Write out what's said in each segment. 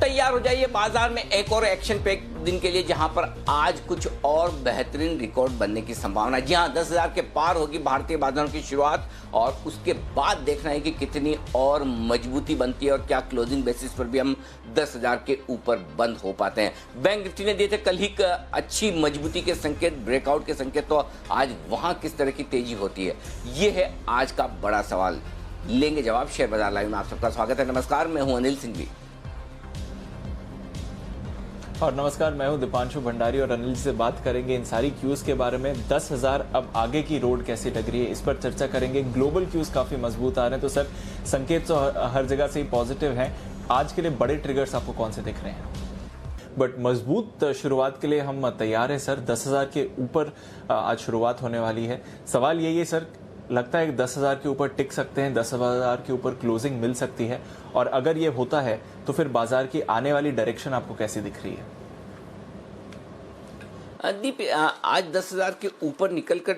तैयार हो जाइए बाजार में एक और एक्शन पैक दिन के लिए, जहां पर आज कुछ और बेहतरीन रिकॉर्ड बनने की संभावना है। जी हां, 10,000 के पार होगी भारतीय बाजारों की शुरुआत और उसके बाद देखना है कि कितनी और मजबूती बनती है और क्या क्लोजिंग बेसिस पर भी हम 10,000 के ऊपर बंद हो पाते हैं। बैंक निफ्टी ने दिए थे कल ही अच्छी मजबूती के संकेत, ब्रेकआउट के संकेत, तो आज वहां किस तरह की तेजी होती है, ये है आज का बड़ा सवाल। लेंगे जवाब शेयर बाजार लाइव में। आप सबका स्वागत है। नमस्कार, मैं हूं अनिल सिंघवी। और नमस्कार, मैं हूं दीपांशु भंडारी और अनिल जी से बात करेंगे इन सारी क्यूज के बारे में। 10,000 अब आगे की रोड कैसी लग रही है, इस पर चर्चा करेंगे। ग्लोबल क्यूज काफी मजबूत आ रहे हैं, तो सर संकेत तो हर जगह से ही पॉजिटिव हैं। आज के लिए बड़े ट्रिगर्स आपको कौन से दिख रहे हैं? बट मजबूत शुरुआत के लिए हम तैयार हैं सर। 10,000 के ऊपर आज शुरुआत होने वाली है। सवाल यही है सर, लगता है कि 10,000 के ऊपर टिक सकते हैं, 10,000 के ऊपर क्लोजिंग मिल सकती है, और अगर ये होता है तो फिर बाजार की आने वाली डायरेक्शन आपको कैसी दिख रही है? दीप, आज 10,000 के ऊपर निकलकर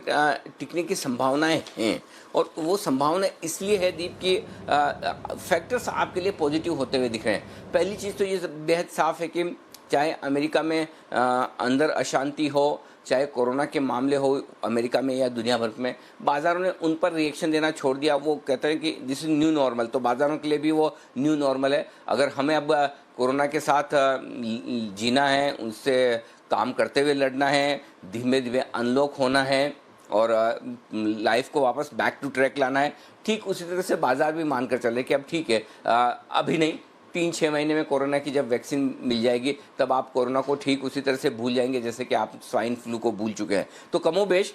टिकने की संभावनाएं हैं, और वो संभावना इसलिए है दीप कि फैक्टर्स आपके लिए पॉजिटिव होते हुए दिख रहे हैं। पहली चीज़ तो ये बेहद साफ है कि चाहे अमेरिका में अंदर अशांति हो, चाहे कोरोना के मामले हो अमेरिका में या दुनिया भर में, बाजारों ने उन पर रिएक्शन देना छोड़ दिया। वो कहते हैं कि दिस इज न्यू नॉर्मल, तो बाजारों के लिए भी वो न्यू नॉर्मल है। अगर हमें अब कोरोना के साथ जीना है, उनसे काम करते हुए लड़ना है, धीमे धीमे अनलॉक होना है और लाइफ को वापस बैक टू ट्रैक लाना है, ठीक उसी तरह से बाजार भी मानकर चल रहे कि अब ठीक है, अभी नहीं, 3-6 महीने में कोरोना की जब वैक्सीन मिल जाएगी तब आप कोरोना को ठीक उसी तरह से भूल जाएंगे जैसे कि आप स्वाइन फ्लू को भूल चुके हैं। तो कमोबेश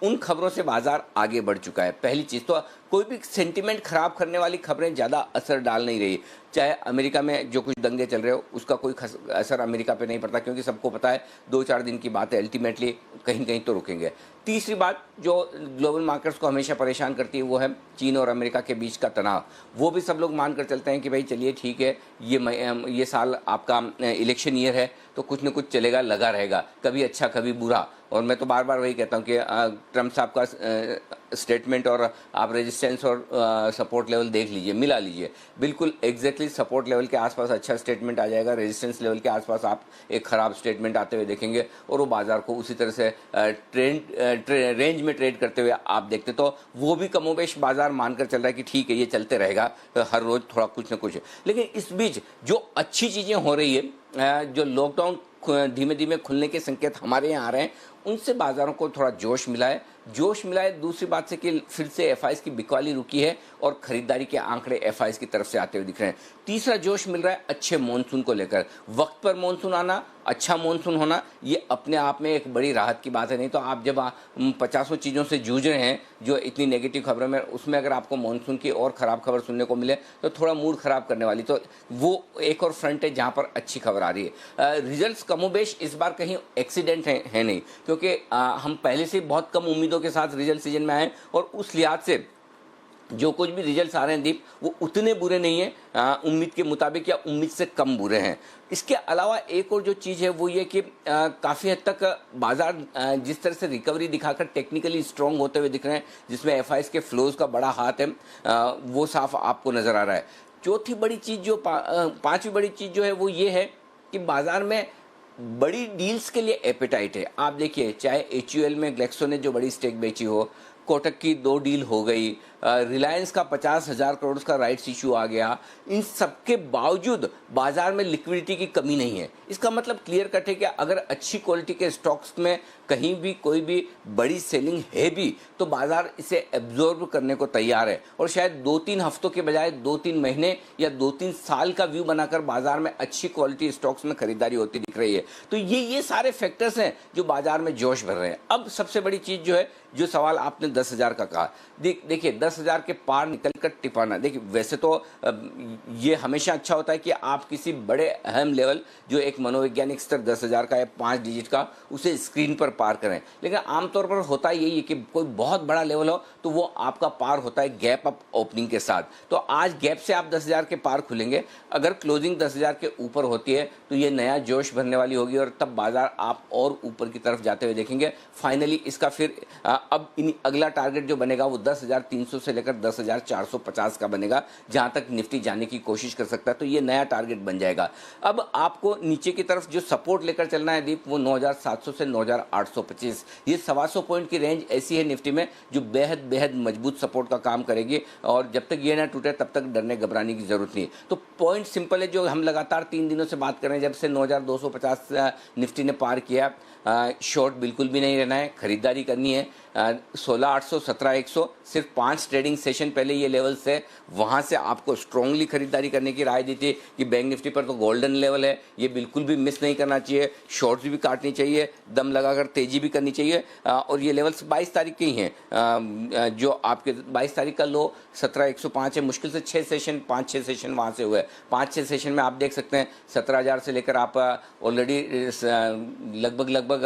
उन खबरों से बाजार आगे बढ़ चुका है। पहली चीज़ तो कोई भी सेंटिमेंट खराब करने वाली खबरें ज़्यादा असर डाल नहीं रही। चाहे अमेरिका में जो कुछ दंगे चल रहे हो उसका कोई असर अमेरिका पे नहीं पड़ता, क्योंकि सबको पता है 2-4 दिन की बात है, अल्टीमेटली कहीं कहीं तो रुकेंगे। तीसरी बात जो ग्लोबल मार्केट्स को हमेशा परेशान करती है वो है चीन और अमेरिका के बीच का तनाव। वो भी सब लोग मानकर चलते हैं कि भाई चलिए ठीक है, ये साल आपका इलेक्शन ईयर है तो कुछ न कुछ चलेगा, लगा रहेगा, कभी अच्छा कभी बुरा। और मैं तो बार बार वही कहता हूँ कि ट्रम्प साहब का स्टेटमेंट और आप रेजिस्टेंस और सपोर्ट लेवल देख लीजिए, मिला लीजिए, बिल्कुल एग्जैक्टली सपोर्ट लेवल के आसपास अच्छा स्टेटमेंट आ जाएगा, रेजिस्टेंस लेवल के आसपास आप एक ख़राब स्टेटमेंट आते हुए देखेंगे, और वो बाजार को उसी तरह से रेंज में ट्रेड करते हुए आप देखते, तो वो भी कमोबेश बाजार मानकर चल रहा है कि ठीक है ये चलते रहेगा, हर रोज़ थोड़ा कुछ ना कुछ। लेकिन इस बीच जो अच्छी चीज़ें हो रही है, जो लॉकडाउन धीमे धीमे खुलने के संकेत हमारे यहाँ आ रहे हैं, उनसे बाजारों को थोड़ा जोश मिला है। दूसरी बात से कि फिर से एफआईएस की बिकवाली रुकी है और खरीदारी के आंकड़े एफआईएस की तरफ से आते हुए दिख रहे हैं। तीसरा जोश मिल रहा है अच्छे मॉनसून को लेकर। वक्त पर मॉनसून आना, अच्छा मॉनसून होना, ये अपने आप में एक बड़ी राहत की बात है। नहीं तो आप जब 50 चीज़ों से जूझ रहे हैं जो इतनी नेगेटिव खबरों में, उसमें अगर आपको मॉनसून की और ख़राब खबर सुनने को मिले तो थोड़ा मूड ख़राब करने वाली, तो वो एक और फ्रंट है जहाँ पर अच्छी खबर आ रही है। रिजल्ट्स कमोबेश इस बार कहीं एक्सीडेंट है नहीं, क्योंकि हम पहले से बहुत कम उम्मीदों के साथ रिजल्ट सीजन में आए, और उस लिहाज से जो कुछ भी रिजल्ट्स आ रहे हैं दीप, वो उतने बुरे नहीं हैं उम्मीद के मुताबिक, या उम्मीद से कम बुरे हैं। इसके अलावा एक और जो चीज़ है वो ये कि काफ़ी हद तक बाजार जिस तरह से रिकवरी दिखाकर टेक्निकली स्ट्रॉन्ग होते हुए दिख रहे हैं, जिसमें एफआईएस के फ्लोज का बड़ा हाथ है, वो साफ आपको नज़र आ रहा है। चौथी बड़ी चीज़ जो पांचवी बड़ी चीज़ जो है वो ये है कि बाजार में बड़ी डील्स के लिए एपेटाइट है। आप देखिए, चाहे एचयूएल में ग्लेक्सो ने जो बड़ी स्टेक बेची हो, कोटक की 2 डील हो गई, रिलायंस का 50,000 करोड़ का राइट्स इशू आ गया, इन सब के बावजूद बाजार में लिक्विडिटी की कमी नहीं है। इसका मतलब क्लियर कट है कि अगर अच्छी क्वालिटी के स्टॉक्स में कहीं भी कोई भी बड़ी सेलिंग है भी, तो बाजार इसे एब्जॉर्ब करने को तैयार है, और शायद 2-3 हफ्तों के बजाय 2-3 महीने या 2-3 साल का व्यू बनाकर बाजार में अच्छी क्वालिटी स्टॉक्स में खरीदारी होती दिख रही है। तो ये सारे फैक्टर्स हैं जो बाजार में जोश भर रहे हैं। अब सबसे बड़ी चीज़ जो है, जो सवाल आपने 10,000 का कहा, देखिए 10,000 के पार निकलकर टिपाना, देखिए वैसे तो ये हमेशा अच्छा होता है कि आप किसी बड़े अहम लेवल, जो एक मनोवैज्ञानिक स्तर 10,000 का या 5 डिजिट का, उसे स्क्रीन पर पार करें। लेकिन आमतौर पर होता यही है कि कोई बहुत बड़ा लेवल हो तो वो आपका पार होता है गैप अप ओपनिंग के साथ। तो आज गैप से आप 10,000 के पार खुलेंगे। अगर क्लोजिंग 10,000 के ऊपर होती है तो ये नया जोश भरने वाली होगी, और तब बाजार आप और ऊपर की तरफ जाते हुए देखेंगे। फाइनली इसका फिर अब अगला टारगेट जो बनेगा वो 10,300 10,500 से लेकर 10,450 का बनेगा, जहां तक निफ्टी जाने की कोशिश कर सकता है। तो ये नया टारगेट बन जाएगा। अब आपको नीचे की तरफ जो सपोर्ट लेकर चलना है दीप, वो 9,700 से 9,825, ये 125 पॉइंट की रेंज ऐसी है निफ्टी में जो बेहद बेहद मजबूत सपोर्ट का काम करेगी, और जब तक ये ना टूटे तब तक डरने घबराने की जरूरत नहीं। तो पॉइंट सिंपल है, जो हम लगातार 3 दिनों से बात कर रहे हैं, जब से 9,250 निफ्टी ने पार किया, शॉर्ट बिल्कुल भी नहीं रहना है, खरीदारी करनी है। 16,800, 17,100 सिर्फ 5 ट्रेडिंग सेशन पहले ये लेवल्स है, वहाँ से आपको स्ट्रांगली खरीदारी करने की राय दी थी कि बैंक निफ्टी पर तो गोल्डन लेवल है, ये बिल्कुल भी मिस नहीं करना चाहिए, शॉर्ट्स भी काटनी चाहिए, दम लगाकर तेजी भी करनी चाहिए। और ये लेवल्स 22 तारीख के ही हैं, जो आपके 22 तारीख का लो 17,105 है, मुश्किल से 6 सेशन 5-6 सेशन वहाँ से हुए। 5-6 सेशन में आप देख सकते हैं 17,000 से लेकर आप ऑलरेडी लगभग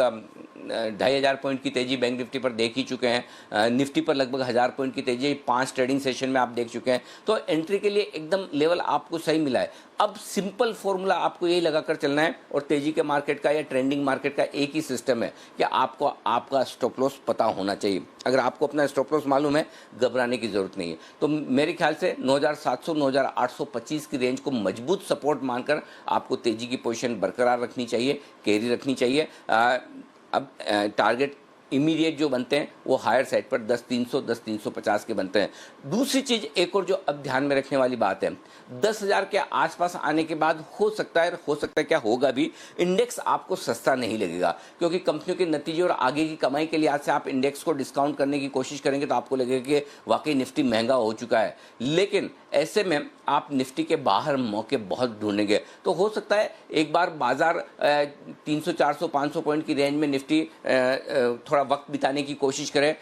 2,500 पॉइंट की तेजी बैंक निफ्टी पर देख ही चुके हैं, निफ्टी पर लगभग 1,000 पॉइंट की तेजी 5 ट्रेडिंग सेशन में आप देख चुके हैं। तो एंट्री के लिए एकदम लेवल आपको सही मिला है। अब सिंपल फॉर्मूला आपको यही लगाकर चलना है, और तेजी के मार्केट का या ट्रेंडिंग मार्केट का एक ही सिस्टम है कि आपको आपका स्टॉप लॉस पता होना चाहिए। अगर आपको अपना स्टॉप लॉस मालूम है, घबराने की जरूरत नहीं है। तो मेरे ख्याल से 9,700 9,825 की रेंज को मजबूत सपोर्ट मानकर आपको तेजी की पोजीशन बरकरार रखनी चाहिए, कैरी रखनी चाहिए। अब टारगेट इमीडिएट जो बनते हैं वो हायर साइड पर 10,300 10,350 के बनते हैं। दूसरी चीज एक और जो अब ध्यान में रखने वाली बात है, 10,000 के आसपास आने के बाद हो सकता है क्या होगा भी, इंडेक्स आपको सस्ता नहीं लगेगा, क्योंकि कंपनियों के नतीजे और आगे की कमाई के लिहाज से आप इंडेक्स को डिस्काउंट करने की कोशिश करेंगे तो आपको लगेगा कि वाकई निफ्टी महंगा हो चुका है। लेकिन ऐसे में आप निफ्टी के बाहर मौके बहुत ढूंढेंगे। तो हो सकता है एक बार बाजार 300 400 500 पॉइंट की रेंज में निफ्टी थोड़ा वक्त बिताने की कोशिश करें,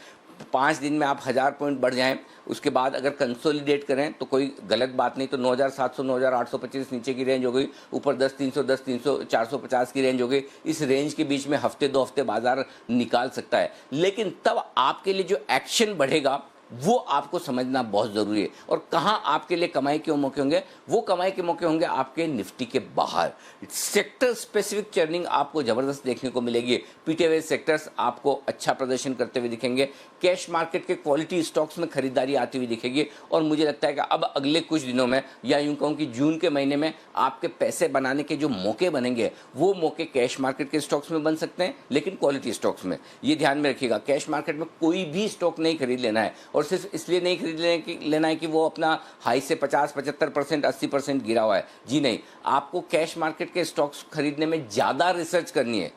5 दिन में आप 1,000 पॉइंट बढ़ जाएं, उसके बाद अगर कंसोलिडेट करें तो कोई गलत बात नहीं। तो 9,700 9,825 नीचे की रेंज हो गई, ऊपर 10,300 450 की रेंज हो गई। इस रेंज के बीच में हफ्ते 2 हफ्ते बाजार निकाल सकता है, लेकिन तब आपके लिए जो एक्शन बढ़ेगा वो आपको समझना बहुत जरूरी है। और कहां आपके लिए कमाई के मौके होंगे, वो कमाई के मौके होंगे आपके निफ्टी के बाहर। सेक्टर स्पेसिफिक चर्निंग आपको जबरदस्त देखने को मिलेगी, पीटे हुए सेक्टर्स आपको अच्छा प्रदर्शन करते हुए दिखेंगे, कैश मार्केट के क्वालिटी स्टॉक्स में खरीदारी आती हुई दिखेगी। और मुझे लगता है कि अब अगले कुछ दिनों में, या यूं कहूं कि जून के महीने में, आपके पैसे बनाने के जो मौके बनेंगे वो मौके कैश मार्केट के स्टॉक्स में बन सकते हैं, लेकिन क्वालिटी स्टॉक्स में। ये ध्यान में रखिएगा, कैश मार्केट में कोई भी स्टॉक नहीं खरीद लेना है, और सिर्फ इसलिए नहीं खरीद लेना है कि वो अपना हाई से 50-75% 80% गिरा हुआ है। जी नहीं, आपको कैश मार्केट के स्टॉक्स खरीदने में ज़्यादा रिसर्च करनी है।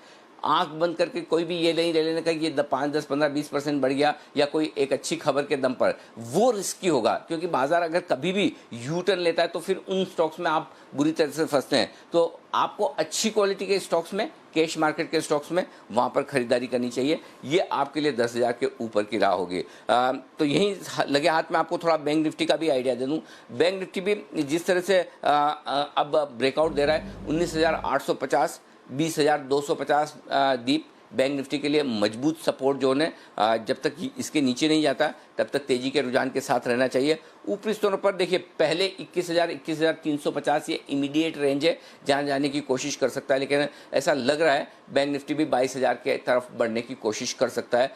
आंख बंद करके कोई भी ये नहीं ले लेने का ये 5, 10, 15, 20% बढ़ गया या कोई एक अच्छी खबर के दम पर, वो रिस्की होगा। क्योंकि बाजार अगर कभी भी यू टर्न लेता है तो फिर उन स्टॉक्स में आप बुरी तरह से फंसते हैं। तो आपको अच्छी क्वालिटी के स्टॉक्स में, कैश मार्केट के स्टॉक्स में, वहाँ पर खरीदारी करनी चाहिए। ये आपके लिए 10,000 के ऊपर की राह होगी। तो यहीं लगे हाथ में आपको थोड़ा बैंक निफ्टी का भी आइडिया दे दूँ। बैंक निफ्टी भी जिस तरह से अब ब्रेकआउट दे रहा है 19,850 20,250 दीप बैंक निफ्टी के लिए मजबूत सपोर्ट जोन है। जब तक इसके नीचे नहीं जाता तब तक तेजी के रुझान के साथ रहना चाहिए। ऊपरी स्तरों पर देखिए, पहले 21,350 ये इमीडिएट रेंज है जहां जाने की कोशिश कर सकता है, लेकिन ऐसा लग रहा है बैंक निफ्टी भी 22,000 के तरफ बढ़ने की कोशिश कर सकता है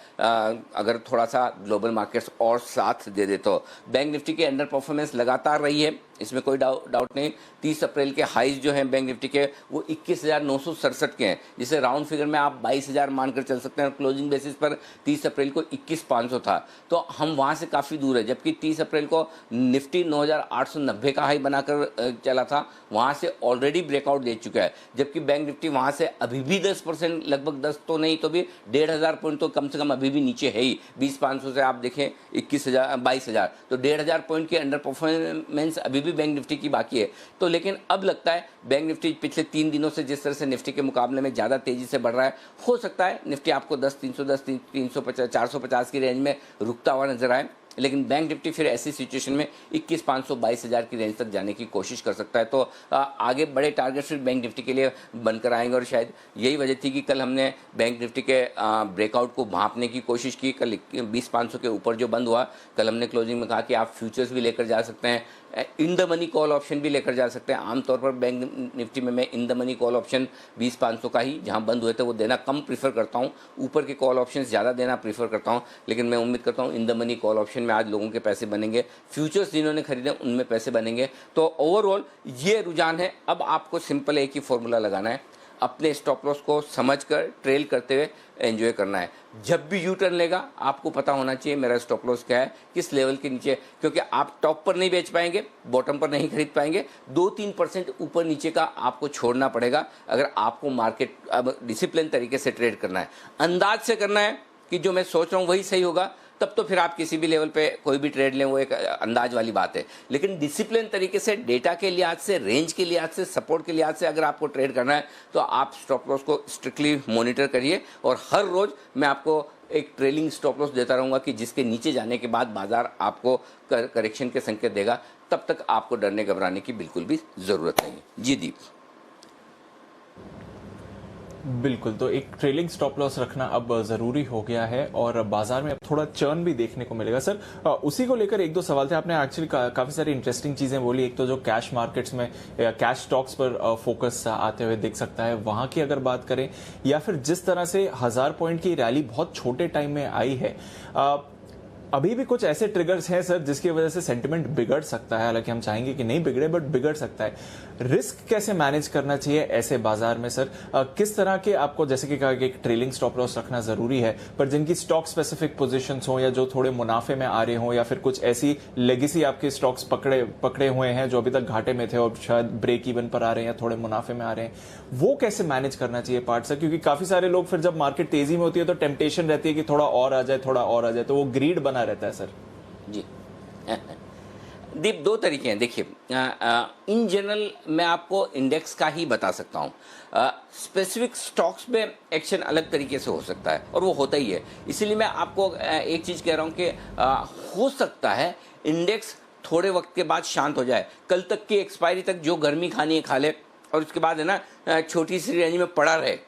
अगर थोड़ा सा ग्लोबल मार्केट्स और साथ दे दे तो। बैंक निफ्टी की अंडर परफॉर्मेंस लगातार रही है, इसमें कोई डाउट नहीं। 30 अप्रैल के हाइज जो हैं बैंक निफ्टी के वो 21,967 के हैं, जिसे राउंड फिगर में आप 22,000 मानकर चल सकते हैं। और क्लोजिंग बेसिस पर 30 अप्रैल को 21,500 था, तो हम वहाँ से काफ़ी दूर है। जबकि 30 अप्रैल को निफ्टी 9,890 का हाई बनाकर चला था, वहाँ से ऑलरेडी ब्रेकआउट दे चुका है। जबकि बैंक निफ्टी वहाँ से अभी भी 10%, लगभग 10 तो नहीं तो भी 1,500 पॉइंट तो कम से कम अभी भी नीचे है ही। 20,500 से आप देखें 22,000, तो 1,500 पॉइंट की अंडर परफॉर्मेंस अभी भी बैंक निफ्टी की बाकी है। तो लेकिन अब लगता है बैंक निफ्टी पिछले 3 दिनों से जिस तरह से निफ्टी के मुकाबले में ज़्यादा तेजी से बढ़ रहा है, हो सकता है निफ्टी आपको 10,300 10,350 450 की रेंज में रुकता हुआ नजर आए। लेकिन बैंक निफ्टी फिर ऐसी सिचुएशन में 21,500 22,000 की रेंज तक जाने की कोशिश कर सकता है। तो आगे बड़े टारगेट फिर बैंक निफ्टी के लिए बनकर आएंगे। और शायद यही वजह थी कि कल हमने बैंक निफ्टी के ब्रेकआउट को भांपने की कोशिश की। कल 20,500 के ऊपर जो बंद हुआ, कल हमने क्लोजिंग में कहा कि आप फ्यूचर्स भी लेकर जा सकते हैं। In the money call option भी लेकर जा सकते हैं। आमतौर पर बैंक निफ्टी में मैं in the money call option 20-500 का ही जहां बंद हुए थे वो देना कम प्रीफर करता हूं, ऊपर के कॉल ऑप्शन ज़्यादा देना प्रीफर करता हूं। लेकिन मैं उम्मीद करता हूं in the money call option में आज लोगों के पैसे बनेंगे, फ्यूचर्स जिन्होंने खरीदे उनमें पैसे बनेंगे। तो ओवरऑल ये रुझान है। अब आपको सिंपल एक ही फॉर्मूला लगाना है, अपने स्टॉप लॉस को समझकर ट्रेल करते हुए एंजॉय करना है। जब भी यू टर्न लेगा आपको पता होना चाहिए मेरा स्टॉप लॉस क्या है, किस लेवल के नीचे, क्योंकि आप टॉप पर नहीं बेच पाएंगे, बॉटम पर नहीं खरीद पाएंगे। 2-3% ऊपर नीचे का आपको छोड़ना पड़ेगा अगर आपको मार्केट अब डिसिप्लिन तरीके से ट्रेड करना है। अंदाज से करना है कि जो मैं सोच रहा हूँ वही सही होगा, तब तो फिर आप किसी भी लेवल पे कोई भी ट्रेड लें, वो एक अंदाज वाली बात है। लेकिन डिसिप्लिन तरीके से, डेटा के लिहाज से, रेंज के लिहाज से, सपोर्ट के लिहाज से अगर आपको ट्रेड करना है तो आप स्टॉप लॉस को स्ट्रिक्टली मॉनिटर करिए। और हर रोज मैं आपको एक ट्रेलिंग स्टॉप लॉस देता रहूँगा कि जिसके नीचे जाने के बाद बाजार आपको करेक्शन के संकेत देगा। तब तक आपको डरने घबराने की बिल्कुल भी ज़रूरत नहीं है। जी दीप। बिल्कुल, तो एक ट्रेलिंग स्टॉप लॉस रखना अब जरूरी हो गया है और बाजार में अब थोड़ा चर्न भी देखने को मिलेगा। सर, उसी को लेकर एक दो सवाल थे। आपने एक्चुअली काफी सारी इंटरेस्टिंग चीजें बोली। एक तो जो कैश मार्केट्स में कैश स्टॉक्स पर फोकस आते हुए दिख सकता है, वहां की अगर बात करें, या फिर जिस तरह से 1000 पॉइंट की रैली बहुत छोटे टाइम में आई है, अभी भी कुछ ऐसे ट्रिगर्स हैं सर जिसकी वजह से सेंटिमेंट बिगड़ सकता है। हालांकि हम चाहेंगे कि नहीं बिगड़े, बट बिगड़ सकता है। रिस्क कैसे मैनेज करना चाहिए ऐसे बाजार में सर? किस तरह के, आपको जैसे कि कहा कि एक ट्रेलिंग स्टॉप लॉस रखना जरूरी है, पर जिनकी स्टॉक स्पेसिफिक पोजीशंस हो या जो थोड़े मुनाफे में आ रहे हो, या फिर कुछ ऐसी लेगेसी आपके स्टॉक्स पकड़े हुए हैं जो अभी तक घाटे में थे और शायद ब्रेक इवन पर आ रहे हैं या थोड़े मुनाफे में आ रहे हैं, वो कैसे मैनेज करना चाहिए पार्ट सर? क्योंकि काफी सारे लोग फिर जब मार्केट तेजी में होती है तो टेम्पटेशन रहती है कि थोड़ा और आ जाए, थोड़ा और आ जाए, तो वो ग्रीड बना रहता है सर। जी दीप, दो तरीके हैं। देखिए, इन जनरल मैं आपको इंडेक्स का ही बता सकता हूँ। स्पेसिफिक स्टॉक्स में एक्शन अलग तरीके से हो सकता है और वो होता ही है। इसीलिए मैं आपको एक चीज़ कह रहा हूँ कि हो सकता है इंडेक्स थोड़े वक्त के बाद शांत हो जाए। कल तक की एक्सपायरी तक जो गर्मी खानी है खा ले, और उसके बाद है ना छोटी सी रेंज में पड़ा रहे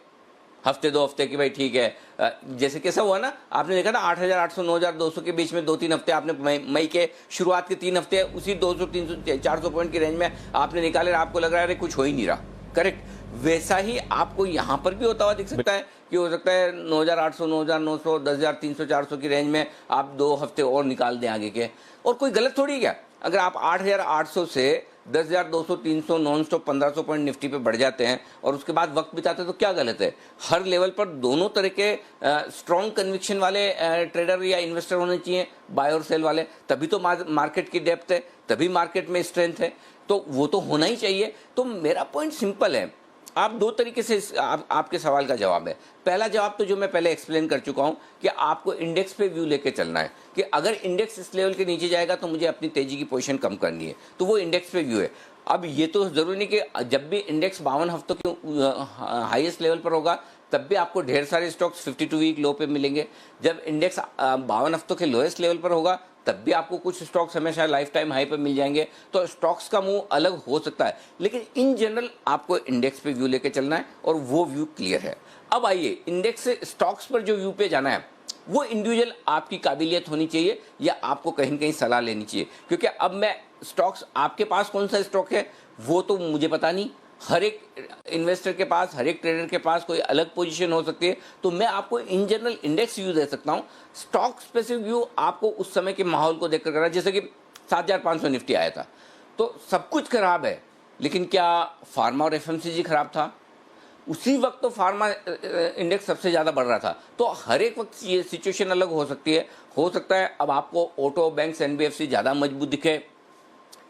हफ्ते 2 हफ्ते की, भाई ठीक है। जैसे कैसा हुआ ना, आपने देखा ना 8,800 9,200 के बीच में 2-3 हफ्ते आपने मई के शुरुआत के 3 हफ्ते उसी 200 300 400 पॉइंट की रेंज में आपने निकाले, आपको लग रहा है कुछ हो ही नहीं रहा। करेक्ट, वैसा ही आपको यहाँ पर भी होता हुआ दिख सकता है कि हो सकता है 9,800 9,900 10,300 400 की रेंज में आप 2 हफ्ते और निकाल दें आगे के। और कोई गलत थोड़ी क्या, अगर आप 8,800 से 10,200 300 नॉन स्टॉप 1,500 पॉइंट निफ्टी पे बढ़ जाते हैं और उसके बाद वक्त बिताते हैं तो क्या गलत है? हर लेवल पर दोनों तरह के स्ट्रॉन्ग कन्विक्शन वाले ट्रेडर या इन्वेस्टर होने चाहिए, बाय और सेल वाले। तभी तो मार्केट की डेप्थ है, तभी मार्केट में स्ट्रेंथ है, तो वो तो होना ही चाहिए। तो मेरा पॉइंट सिंपल है। आप दो तरीके से आपके सवाल का जवाब है। पहला जवाब तो जो मैं पहले एक्सप्लेन कर चुका हूं कि आपको इंडेक्स पे व्यू लेके चलना है कि अगर इंडेक्स इस लेवल के नीचे जाएगा तो मुझे अपनी तेजी की पोजीशन कम करनी है, तो वो इंडेक्स पे व्यू है। अब ये तो जरूरी नहीं कि जब भी इंडेक्स 52 हफ्तों के हाईएस्ट लेवल पर होगा तब भी आपको ढेर सारे स्टॉक्स 52 वीक लो पे मिलेंगे। जब इंडेक्स 52 हफ्तों के लोएस्ट लेवल पर होगा तब भी आपको कुछ स्टॉक्स हमेशा लाइफ टाइम हाई पे मिल जाएंगे। तो स्टॉक्स का मूव अलग हो सकता है, लेकिन इन जनरल आपको इंडेक्स पे व्यू लेके चलना है और वो व्यू क्लियर है। अब आइए, इंडेक्स से स्टॉक्स पर जो व्यू पे जाना है वो इंडिविजुअल आपकी काबिलियत होनी चाहिए या आपको कहीं न कहीं सलाह लेनी चाहिए। क्योंकि अब मैं स्टॉक्स, आपके पास कौन सा स्टॉक है वो तो मुझे पता नहीं, हर एक इन्वेस्टर के पास, हर एक ट्रेडर के पास कोई अलग पोजीशन हो सकती है। तो मैं आपको इन जनरल इंडेक्स व्यू दे सकता हूं। स्टॉक स्पेसिफिक व्यू आपको उस समय के माहौल को देखकर करना। जैसे कि 7,500 निफ्टी आया था तो सब कुछ खराब है, लेकिन क्या फार्मा और एफएमसीजी खराब था? उसी वक्त तो फार्मा इंडेक्स सबसे ज़्यादा बढ़ रहा था। तो हर एक वक्त ये सिचुएशन अलग हो सकती है। हो सकता है अब आपको ऑटो, बैंक्स, एनबीएफसी ज़्यादा मजबूत दिखे,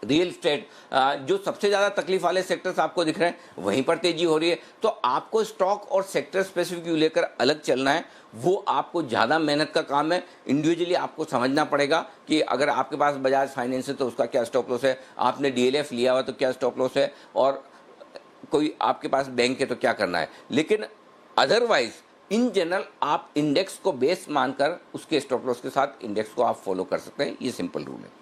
रियल स्टेट जो सबसे ज़्यादा तकलीफ वाले सेक्टर्स आपको दिख रहे हैं वहीं पर तेजी हो रही है। तो आपको स्टॉक और सेक्टर स्पेसिफिक व्यू लेकर अलग चलना है, वो आपको ज़्यादा मेहनत का काम है। इंडिविजुअली आपको समझना पड़ेगा कि अगर आपके पास बजाज फाइनेंस है तो उसका क्या स्टॉप लॉस है, आपने डीएलएफ लिया हुआ तो क्या स्टॉप लॉस है, और कोई आपके पास बैंक है तो क्या करना है। लेकिन अदरवाइज इन जनरल आप इंडेक्स को बेस मानकर उसके स्टॉप लॉस के साथ इंडेक्स को आप फॉलो कर सकते हैं। ये सिंपल रूल है।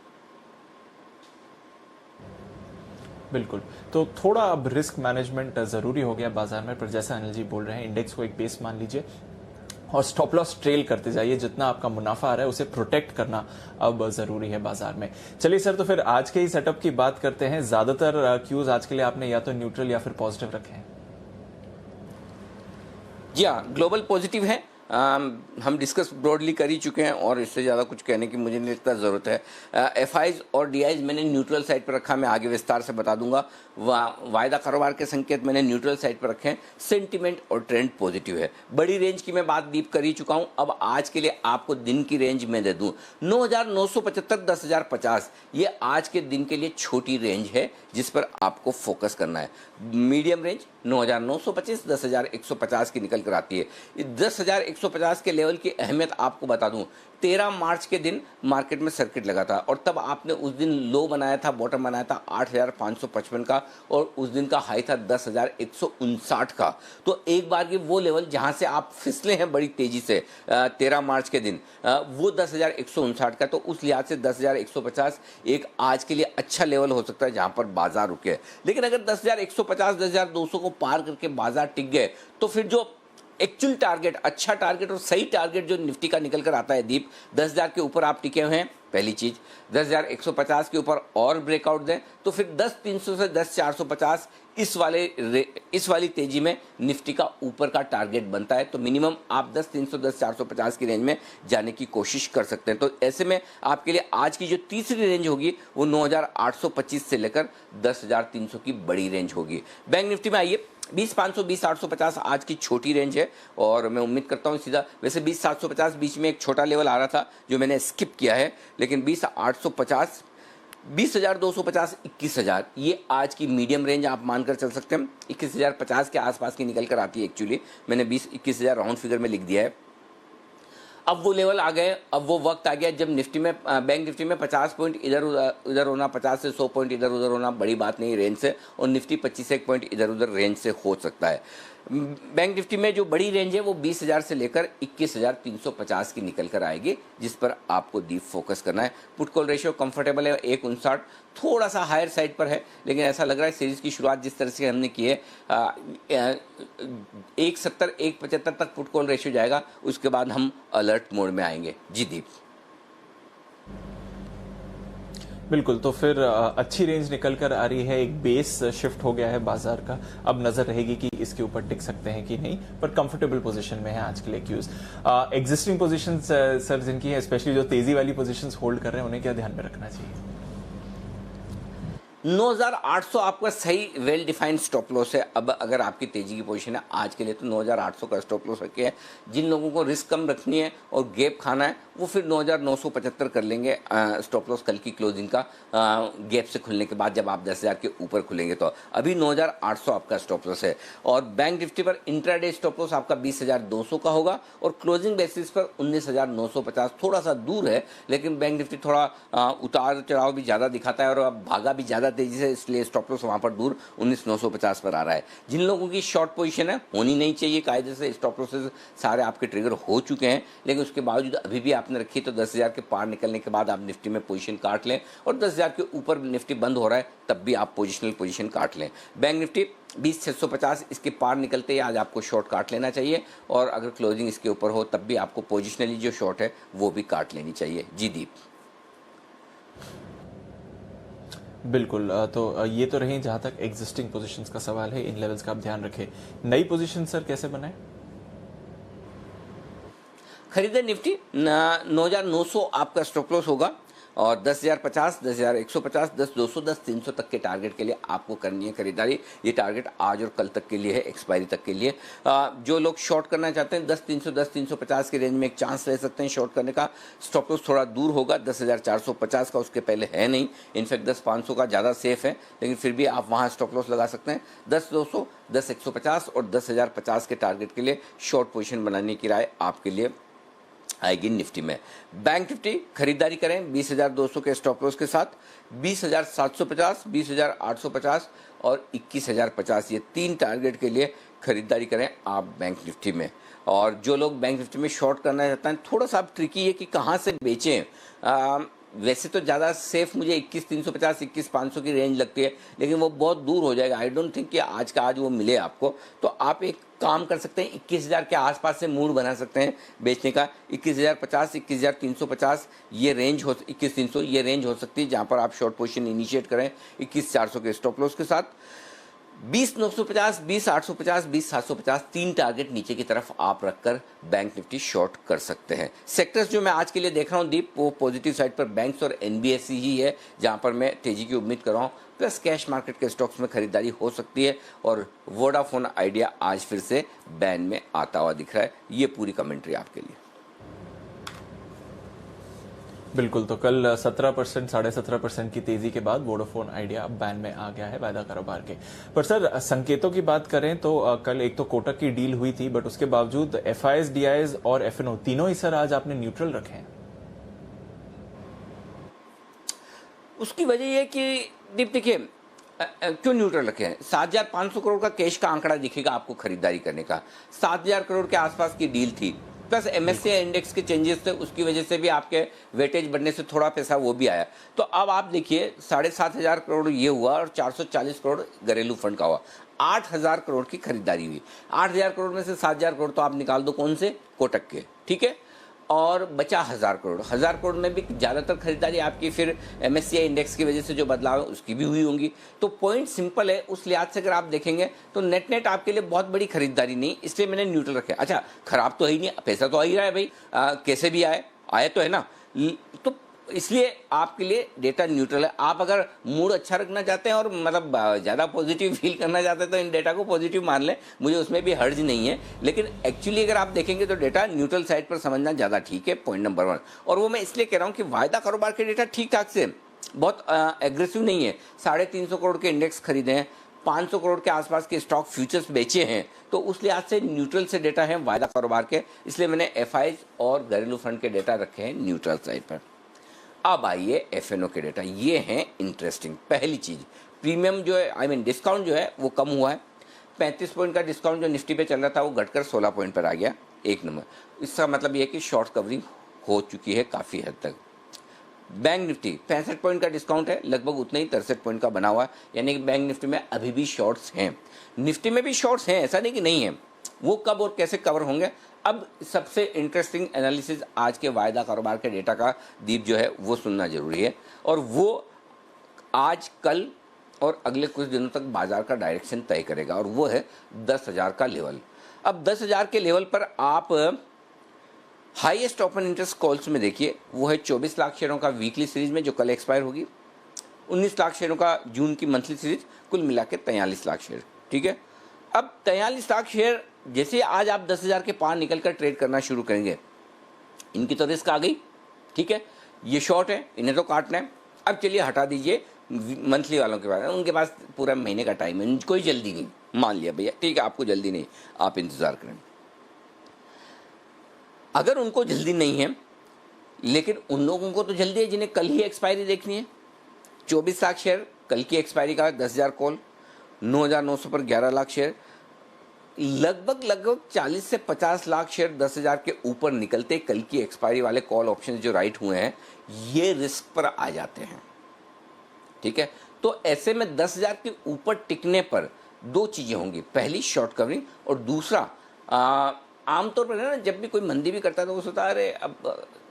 बिल्कुल, तो थोड़ा अब रिस्क मैनेजमेंट जरूरी हो गया बाजार में, पर जैसा अनिल जी बोल रहे हैं इंडेक्स को एक बेस मान लीजिए। और स्टॉप लॉस ट्रेल करते जाइए। जितना आपका मुनाफा आ रहा है उसे प्रोटेक्ट करना अब जरूरी है बाजार में। चलिए सर, तो फिर आज के ही सेटअप की बात करते हैं। ज्यादातर क्यूज आज के लिए आपने या तो न्यूट्रल या फिर पॉजिटिव रखे हैं? जी हाँ, ग्लोबल पॉजिटिव है। हम डिस्कस ब्रॉडली कर ही चुके हैं और इससे ज़्यादा कुछ कहने की मुझे नहीं लगता ज़रूरत है। एफआईज और डीआईज मैंने न्यूट्रल साइड पर रखा, मैं आगे विस्तार से बता दूंगा। वायदा कारोबार के संकेत मैंने न्यूट्रल साइड पर रखे हैं। सेंटिमेंट और ट्रेंड पॉजिटिव है। बड़ी रेंज की मैं बात डीप कर ही चुका हूँ। अब आज के लिए आपको दिन की रेंज में दे दूँ 9,975 10,050, ये आज के दिन के लिए छोटी रेंज है जिस पर आपको फोकस करना है। मीडियम रेंज 9,925 10,150 की निकल कर आती है। 10,150 के लेवल की अहमियत आपको बता दूं, 13 मार्च के दिन मार्केट में सर्किट लगा था और तब आपने उस दिन लो बनाया था, बॉटम बनाया था 8,555 का और उस दिन का हाई था 10,159 का। तो एक बार की वो लेवल जहां से आप फिसले हैं बड़ी तेजी से 13 मार्च के दिन, वो 10,159 का। तो उस लिहाज से 10,150 एक आज के लिए अच्छा लेवल हो सकता है जहां पर बाजार रुके। लेकिन अगर 10,150 10,200 को पार करके बाजार टिक गए तो फिर जो एक्चुअल टारगेट, अच्छा टारगेट और सही टारगेट जो निफ्टी का निकल कर आता है दीप, 10,000 के ऊपर आप टिके हुए हैं, पहली चीज। 10,150 के ऊपर और ब्रेकआउट दें तो फिर 10,300 से 10,450 इस वाली तेजी में निफ्टी का ऊपर का टारगेट बनता है। तो मिनिमम आप 10,300 10,450 की रेंज में जाने की कोशिश कर सकते हैं। तो ऐसे में आपके लिए आज की जो तीसरी रेंज होगी वो 9,825 से लेकर 10,300 की बड़ी रेंज होगी। बैंक निफ्टी में आइए, 20,500 20,850 आज की छोटी रेंज है और मैं उम्मीद करता हूँ सीधा, वैसे 20,750 बीच में एक छोटा लेवल आ रहा था जो मैंने स्किप किया है, लेकिन 20,850 20,250 21,000 ये आज की मीडियम रेंज आप मानकर चल सकते हैं। 21,050 के आसपास की निकल कर आती है। एक्चुअली मैंने 21,000 राउंड फिगर में लिख दिया है। अब वो लेवल आ गए, अब वो वक्त आ गया जब निफ्टी में, बैंक निफ्टी में 50 पॉइंट इधर उधर होना, 50 से 100 पॉइंट इधर उधर होना बड़ी बात नहीं रेंज से, और निफ्टी 25 एक पॉइंट इधर उधर रेंज से हो सकता है। बैंक निफ्टी में जो बड़ी रेंज है वो 20,000 से लेकर 21,350 की निकल कर आएगी, जिस पर आपको डीप फोकस करना है। पुट कॉल रेशियो कंफर्टेबल है 1,59, थोड़ा सा हायर साइड पर है, लेकिन ऐसा लग रहा है सीरीज की शुरुआत जिस तरह से हमने की है 1,70 1,75 तक पुट कॉल रेशियो जाएगा, उसके बाद हम अलर्ट मोड में आएंगे। जी दीप। बिल्कुल, तो फिर अच्छी रेंज निकल कर आ रही है, एक बेस शिफ्ट हो गया है बाजार का। अब नजर रहेगी कि इसके ऊपर टिक सकते हैं कि नहीं, पर कंफर्टेबल पोजीशन में है आज के लिए क्यूज। एग्जिस्टिंग पोजीशन सर जिनकी है, स्पेशली जो तेजी वाली पोजीशंस होल्ड कर रहे हैं, उन्हें क्या ध्यान में रखना चाहिए? 9,800 आपका सही वेल डिफाइंड स्टॉप लॉस है। अब अगर आपकी तेजी की पोजीशन है आज के लिए तो 9,800 का स्टॉप लॉस रखे है। जिन लोगों को रिस्क कम रखनी है और गैप खाना है वो फिर 9,975 कर लेंगे स्टॉप लॉस कल की क्लोजिंग का, गैप से खुलने के बाद जब आप 10,000 के ऊपर खुलेंगे। तो अभी 9,800 आपका स्टॉप लॉस है। और बैंक निफ्टी पर इंट्राडे स्टॉप लॉस आपका 20,200 का होगा और क्लोजिंग बेसिस पर 19,950, थोड़ा सा दूर है, लेकिन बैंक निफ्टी थोड़ा उतार चढ़ाव भी ज़्यादा दिखाता है और अब भागा भी ज़्यादा तेजी से, इसलिए स्टॉप लॉस वहाँ पर दूर 19,950 पर आ रहा है। जिन लोगों की शॉर्ट पोजीशन है होनी नहीं चाहिए, कायदे से स्टॉप लॉसेस सारे आपके ट्रिगर हो चुके हैं, लेकिन उसके बावजूद अभी भी आपने रखी तो 10,000 के पार निकलने के बाद आप निफ्टी में पोजीशन काट लें, और 10,000 के ऊपर निफ्टी बंद हो रहा है तब भी आप पोजिशनल पोजीशन काट लें। बैंक निफ्टी 20,650 इसके पार निकलते ही आज आपको शॉर्ट काट लेना चाहिए, और अगर क्लोजिंग इसके ऊपर हो तब भी आपको पोजिशनली जो शॉर्ट है वो भी काट लेनी चाहिए। जी दीप। बिल्कुल, तो ये तो रही जहां तक एग्जिस्टिंग पोजीशंस का सवाल है, इन लेवल्स का आप ध्यान रखें। नई पोजीशन सर कैसे बनाए? खरीदे निफ्टी 9,900 आपका स्टॉप लॉस होगा और 10,050 10,150 10,200 10,300 तक के टारगेट के लिए आपको करनी है खरीदारी। ये टारगेट आज और कल तक के लिए है, एक्सपायरी तक के लिए। जो लोग शॉर्ट करना चाहते हैं 10,300 10,350 की रेंज में एक चांस ले सकते हैं शॉर्ट करने का। स्टॉप लॉस थोड़ा दूर होगा 10,450 का, उसके पहले है नहीं। इनफैक्ट 10,500 का ज़्यादा सेफ है, लेकिन फिर भी आप वहाँ स्टॉप लॉस लगा सकते हैं। 10,200 10,150 और 10,050 के टारगेट के लिए शॉर्ट पोजिशन बनाने की राय आपके लिए आएगी निफ्टी में। बैंक निफ्टी खरीदारी करें 20,200 के स्टॉप लॉस के साथ, 20,750 20,850 और 21,050, ये तीन टारगेट के लिए खरीदारी करें आप बैंक निफ्टी में। और जो लोग बैंक निफ्टी में शॉर्ट करना चाहते हैं, थोड़ा सा आप ट्रिकी है कि कहाँ से बेचें। वैसे तो ज़्यादा सेफ मुझे 21,350 21,500 की रेंज लगती है, लेकिन वो बहुत दूर हो जाएगा। आई डोंट थिंक कि आज का आज वो मिले आपको। तो आप एक काम कर सकते हैं, 21,000 के आसपास से मूड बना सकते हैं बेचने का। 21,050 21,350 ये रेंज हो, 21,300 ये रेंज हो सकती है जहाँ पर आप शॉर्ट पोजीशन इनिशिएट करें 21,400 के स्टॉप लॉस के साथ। 20,950 20,850 20,750 तीन टारगेट नीचे की तरफ आप रखकर बैंक निफ्टी शॉर्ट कर सकते हैं। सेक्टर्स जो मैं आज के लिए देख रहा हूं दीप, वो पॉजिटिव साइड पर बैंक्स और एनबीएफसी ही है जहां पर मैं तेजी की उम्मीद कर रहा हूं। प्लस कैश मार्केट के स्टॉक्स में खरीदारी हो सकती है और वोडाफोन आइडिया आज फिर से बैन में आता हुआ दिख रहा है। ये पूरी कमेंट्री आपके लिए। बिल्कुल, तो कल 17% 17.5% की तेजी के बाद वोडाफोन आइडिया बैन में आ गया है वायदा कारोबार के। पर सर, संकेतों की बात करें तो कल एक तो कोटक की डील हुई थी, बट उसके बावजूद एफआईएस, डीआईएस और एफएनओ तीनों ही सर आज आपने न्यूट्रल रखे हैं। उसकी वजह यह कि दीप देखिए क्यों न्यूट्रल रखे हैं। 7,500 करोड़ का कैश का आंकड़ा दिखेगा आपको खरीदारी करने का। 7,000 करोड़ के आसपास की डील थी, प्लस एमएससीआई इंडेक्स के चेंजेस थे, उसकी वजह से भी आपके वेटेज बढ़ने से थोड़ा पैसा वो भी आया। तो अब आप देखिए 7,500 करोड़ ये हुआ और 440 करोड़ घरेलू फंड का हुआ। 8,000 करोड़ की खरीदारी हुई। 8,000 करोड़ में से 7,000 करोड़ तो आप निकाल दो कौन से, कोटक के, ठीक है। और बचा 1,000 करोड़। 1,000 करोड़ में भी ज़्यादातर खरीदारी आपकी फिर एमएससीआई इंडेक्स की वजह से जो बदलाव है उसकी भी हुई होंगी। तो पॉइंट सिंपल है, उस लिहाज से अगर आप देखेंगे तो नेट नेट आपके लिए बहुत बड़ी खरीदारी नहीं, इसलिए मैंने न्यूट्रल रखा है। अच्छा, खराब तो है ही नहीं, पैसा तो आ ही रहा है भाई, कैसे भी आए तो है ना। तो इसलिए आपके लिए डेटा न्यूट्रल है। आप अगर मूड अच्छा रखना चाहते हैं और मतलब ज़्यादा पॉजिटिव फील करना चाहते हैं तो इन डेटा को पॉजिटिव मान लें, मुझे उसमें भी हर्ज नहीं है। लेकिन एक्चुअली अगर आप देखेंगे तो डेटा न्यूट्रल साइड पर समझना ज़्यादा ठीक है, पॉइंट नंबर 1। और वो मैं इसलिए कह रहा हूँ कि वायदा कारोबार के डेटा ठीक ठाक से, बहुत एग्रेसिव नहीं है। 350 करोड़ के इंडेक्स खरीदे हैं, 500 करोड़ के आसपास के स्टॉक फ्यूचर्स बेचे हैं, तो उस लिहाज से न्यूट्रल से डेटा है वायदा कारोबार के, इसलिए मैंने एफआईज और घरेलू फंड के डेटा रखे हैं न्यूट्रल साइड पर। अब आइए एफएनओ के डेटा, ये हैं इंटरेस्टिंग। पहली चीज, प्रीमियम जो है डिस्काउंट जो है वो कम हुआ है। 35 पॉइंट का डिस्काउंट जो निफ्टी पे चल रहा था वो घटकर 16 पॉइंट पर आ गया, एक नंबर। इसका मतलब ये है कि शॉर्ट कवरिंग हो चुकी है काफ़ी हद तक। बैंक निफ्टी 65 पॉइंट का डिस्काउंट है, लगभग उतना ही 63 पॉइंट का बना हुआ है, यानी कि बैंक निफ्टी में अभी भी शॉर्ट्स हैं। निफ्टी में भी शॉर्ट्स हैं, ऐसा नहीं कि नहीं है। वो कब और कैसे कवर होंगे, अब सबसे इंटरेस्टिंग एनालिसिस आज के वायदा कारोबार के डेटा का दीप जो है वो सुनना जरूरी है, और वो आज कल और अगले कुछ दिनों तक बाजार का डायरेक्शन तय करेगा, और वो है 10,000 का लेवल। अब 10,000 के लेवल पर आप हाईएस्ट ओपन इंटरेस्ट कॉल्स में देखिए, वो है 24 लाख शेयरों का वीकली सीरीज में जो कल एक्सपायर होगी, 19 लाख शेयरों का जून की मंथली सीरीज, कुल मिला के 43 लाख शेयर, ठीक है। अब 43 लाख शेयर जैसे आज आप 10,000 के पार निकलकर ट्रेड करना शुरू करेंगे, इनकी तो रिस्क आ गई, ठीक है। ये शॉर्ट है, इन्हें तो काटना है। अब चलिए हटा दीजिए मंथली वालों के पास, उनके पास पूरा महीने का टाइम है, कोई जल्दी नहीं, मान लिया भैया ठीक है आपको जल्दी नहीं, आप इंतजार करें। अगर उनको जल्दी नहीं है, लेकिन उन लोगों को तो जल्दी है जिन्हें कल ही एक्सपायरी देखनी है। 24 लाख शेयर कल की एक्सपायरी का 10,000 कॉल, 9,900 पर 11 लाख शेयर, लगभग 40 से 50 लाख शेयर 10,000 के ऊपर निकलते कल की एक्सपायरी वाले कॉल ऑप्शन जो राइट हुए हैं ये रिस्क पर आ जाते हैं, ठीक है। तो ऐसे में 10,000 के ऊपर टिकने पर दो चीजें होंगी, पहली शॉर्ट कवरिंग, और दूसरा आमतौर पर है ना, जब भी कोई मंदी भी करता है तो वो सोचता है अरे अब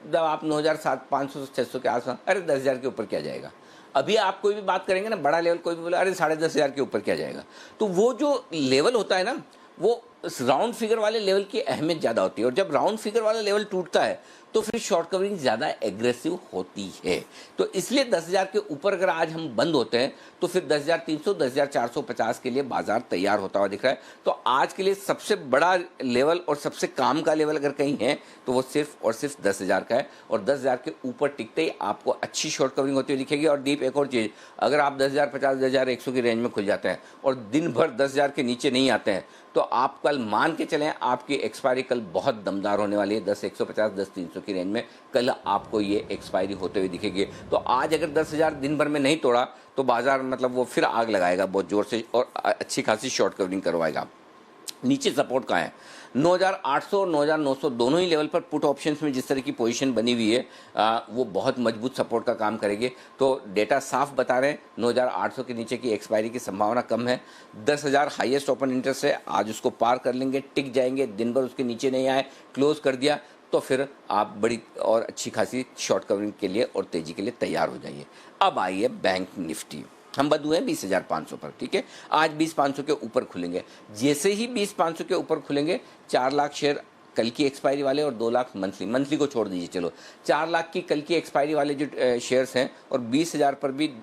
जब आप 9,500 600 के आसपास, अरे 10,000 के ऊपर क्या जाएगा। अभी आप कोई भी बात करेंगे ना, बड़ा लेवल कोई भी बोला अरे 10,500 के ऊपर क्या जाएगा। तो वो जो लेवल होता है ना, वो राउंड फिगर वाले लेवल की अहमियत ज़्यादा होती है, और जब राउंड फिगर वाला लेवल टूटता है तो फिर शॉर्ट कवरिंग ज़्यादा एग्रेसिव होती है। तो इसलिए 10,000 के ऊपर अगर आज हम बंद होते हैं तो फिर 10,300 10,450 के लिए बाजार तैयार होता हुआ दिख रहा है। तो आज के लिए सबसे बड़ा लेवल और सबसे काम का लेवल अगर कहीं है तो वो सिर्फ और सिर्फ 10,000 का है, और 10,000 के ऊपर टिकते ही आपको अच्छी शॉर्ट कवरिंग होती हुई दिखेगी। और डीप एक और चीज़, अगर आप 10,050 10,100 की रेंज में खुल जाते हैं और दिन भर 10,000 के नीचे नहीं आते हैं तो आप कल मान के चलें आपकी एक्सपायरी कल बहुत दमदार होने वाली है। 10,150 10,300 की रेंज में कल आपको ये एक्सपायरी होते हुए दिखेगी। तो आज अगर 10,000 दिन भर में नहीं तोड़ा तो बाजार मतलब वो फिर आग लगाएगा बहुत जोर से और अच्छी खासी शॉर्ट कवरिंग करवाएगा। नीचे सपोर्ट कहाँ है, 9800 और 9900 दोनों ही लेवल पर पुट ऑप्शंस में जिस तरह की पोजीशन बनी हुई है वो बहुत मजबूत सपोर्ट का काम करेगी। तो डेटा साफ बता रहे हैं 9800 के नीचे की एक्सपायरी की संभावना कम है। 10,000 हाईएस्ट ओपन इंटरेस्ट है, आज उसको पार कर लेंगे, टिक जाएंगे, दिन भर उसके नीचे नहीं आए, क्लोज कर दिया तो फिर आप बड़ी और अच्छी खासी शॉर्ट कवरिंग के लिए और तेजी के लिए तैयार हो जाइए। अब आइए बैंक निफ्टी, हम बंद हुए हैं 20,500 पर, ठीक है। आज 20,500 के ऊपर खुलेंगे, जैसे ही 20,500 के ऊपर खुलेंगे 4 लाख शेयर कल की एक्सपायरी वाले और 2 लाख मंथली को छोड़ दीजिए, चलो 4 लाख की कल की एक्सपायरी वाले जो शेयर्स हैं और 20,000 पर भी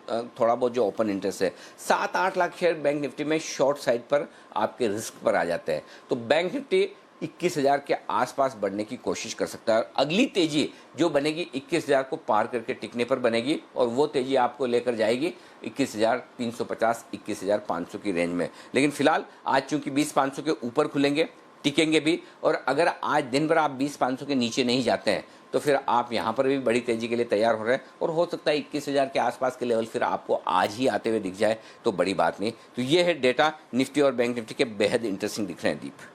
थोड़ा बहुत जो ओपन इंटरेस्ट है, 7-8 लाख शेयर बैंक निफ्टी में शॉर्ट साइड पर आपके रिस्क पर आ जाते हैं। तो बैंक निफ्टी 21,000 के आसपास बढ़ने की कोशिश कर सकता है। अगली तेजी जो बनेगी 21,000 को पार करके टिकने पर बनेगी और वो तेजी आपको लेकर जाएगी 21,350 21,500 की रेंज में। लेकिन फिलहाल आज चूंकि 20,500 के ऊपर खुलेंगे, टिकेंगे भी, और अगर आज दिन भर आप 20,500 के नीचे नहीं जाते हैं तो फिर आप यहाँ पर भी बड़ी तेजी के लिए तैयार हो रहे हैं और हो सकता है 21,000 के आसपास के लेवल फिर आपको आज ही आते हुए दिख जाए तो बड़ी बात नहीं। तो ये है डेटा निफ्टी और बैंक निफ्टी के बेहद इंटरेस्टिंग दिख रहे हैं दीप।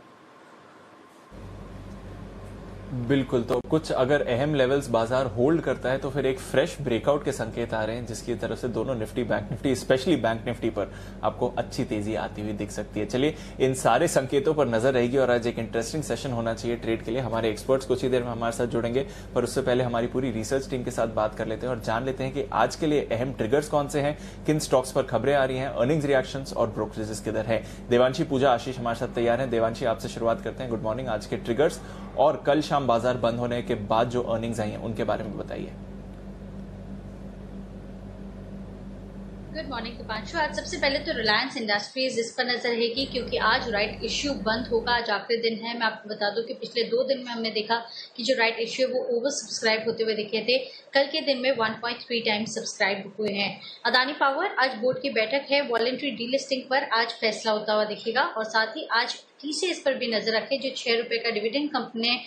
बिल्कुल, तो कुछ अगर अहम लेवल्स बाजार होल्ड करता है तो फिर एक फ्रेश ब्रेकआउट के संकेत आ रहे हैं, जिसकी तरफ से दोनों Nifty bank Nifty, specially bank Nifty पर आपको अच्छी तेजी आती हुई दिख सकती है। चलिए इन सारे संकेतों पर नजर रहेगी और आज एक इंटरेस्टिंग सेशन होना चाहिए ट्रेड के लिए। हमारे एक्सपर्ट्स कुछ ही देर में हमारे साथ जुड़ेंगे, पर उससे पहले हमारी पूरी रिसर्च टीम के साथ बात कर लेते हैं और जान लेते हैं कि आज के लिए अहम ट्रिगर्स कौन से हैं, किन स्टॉक्स पर खबरें आ रही हैं, अर्निंग्स रिएक्शंस और ब्रोकरेजेस किधर है। देवांशी, पूजा, आशीष हमारे साथ तैयार हैं। देवांशी, आपसे शुरुआत करते हैं। गुड मॉर्निंग, आज के ट्रिगर्स और कल शाम बाजार बंद होने के बाद जो अर्निंग्स आई हैं उनके बारे में बताइए। Good morning Deepanshu. आज सबसे पहले तो रिलायंस इंडस्ट्रीज इस पर नजर रहेगी क्योंकि आज राइट इश्यू बंद होगा, आज आखिरी दिन है। मैं आपको बता दूं कि पिछले 2 दिन में हमने देखा कि जो राइट इश्यू है वो ओवर सब्सक्राइब होते हुए दिखे थे। कल के दिन में 1.3 टाइम्स सब्सक्राइब हुए हैं। अदानी पावर, आज बोर्ड की बैठक है, वॉलंटरी डीलिस्टिंग पर आज फैसला होता हुआ दिखेगा और साथ ही आज TCS पर भी नजर रखें, जो 6 रुपए का डिविडेंड कंपनी ने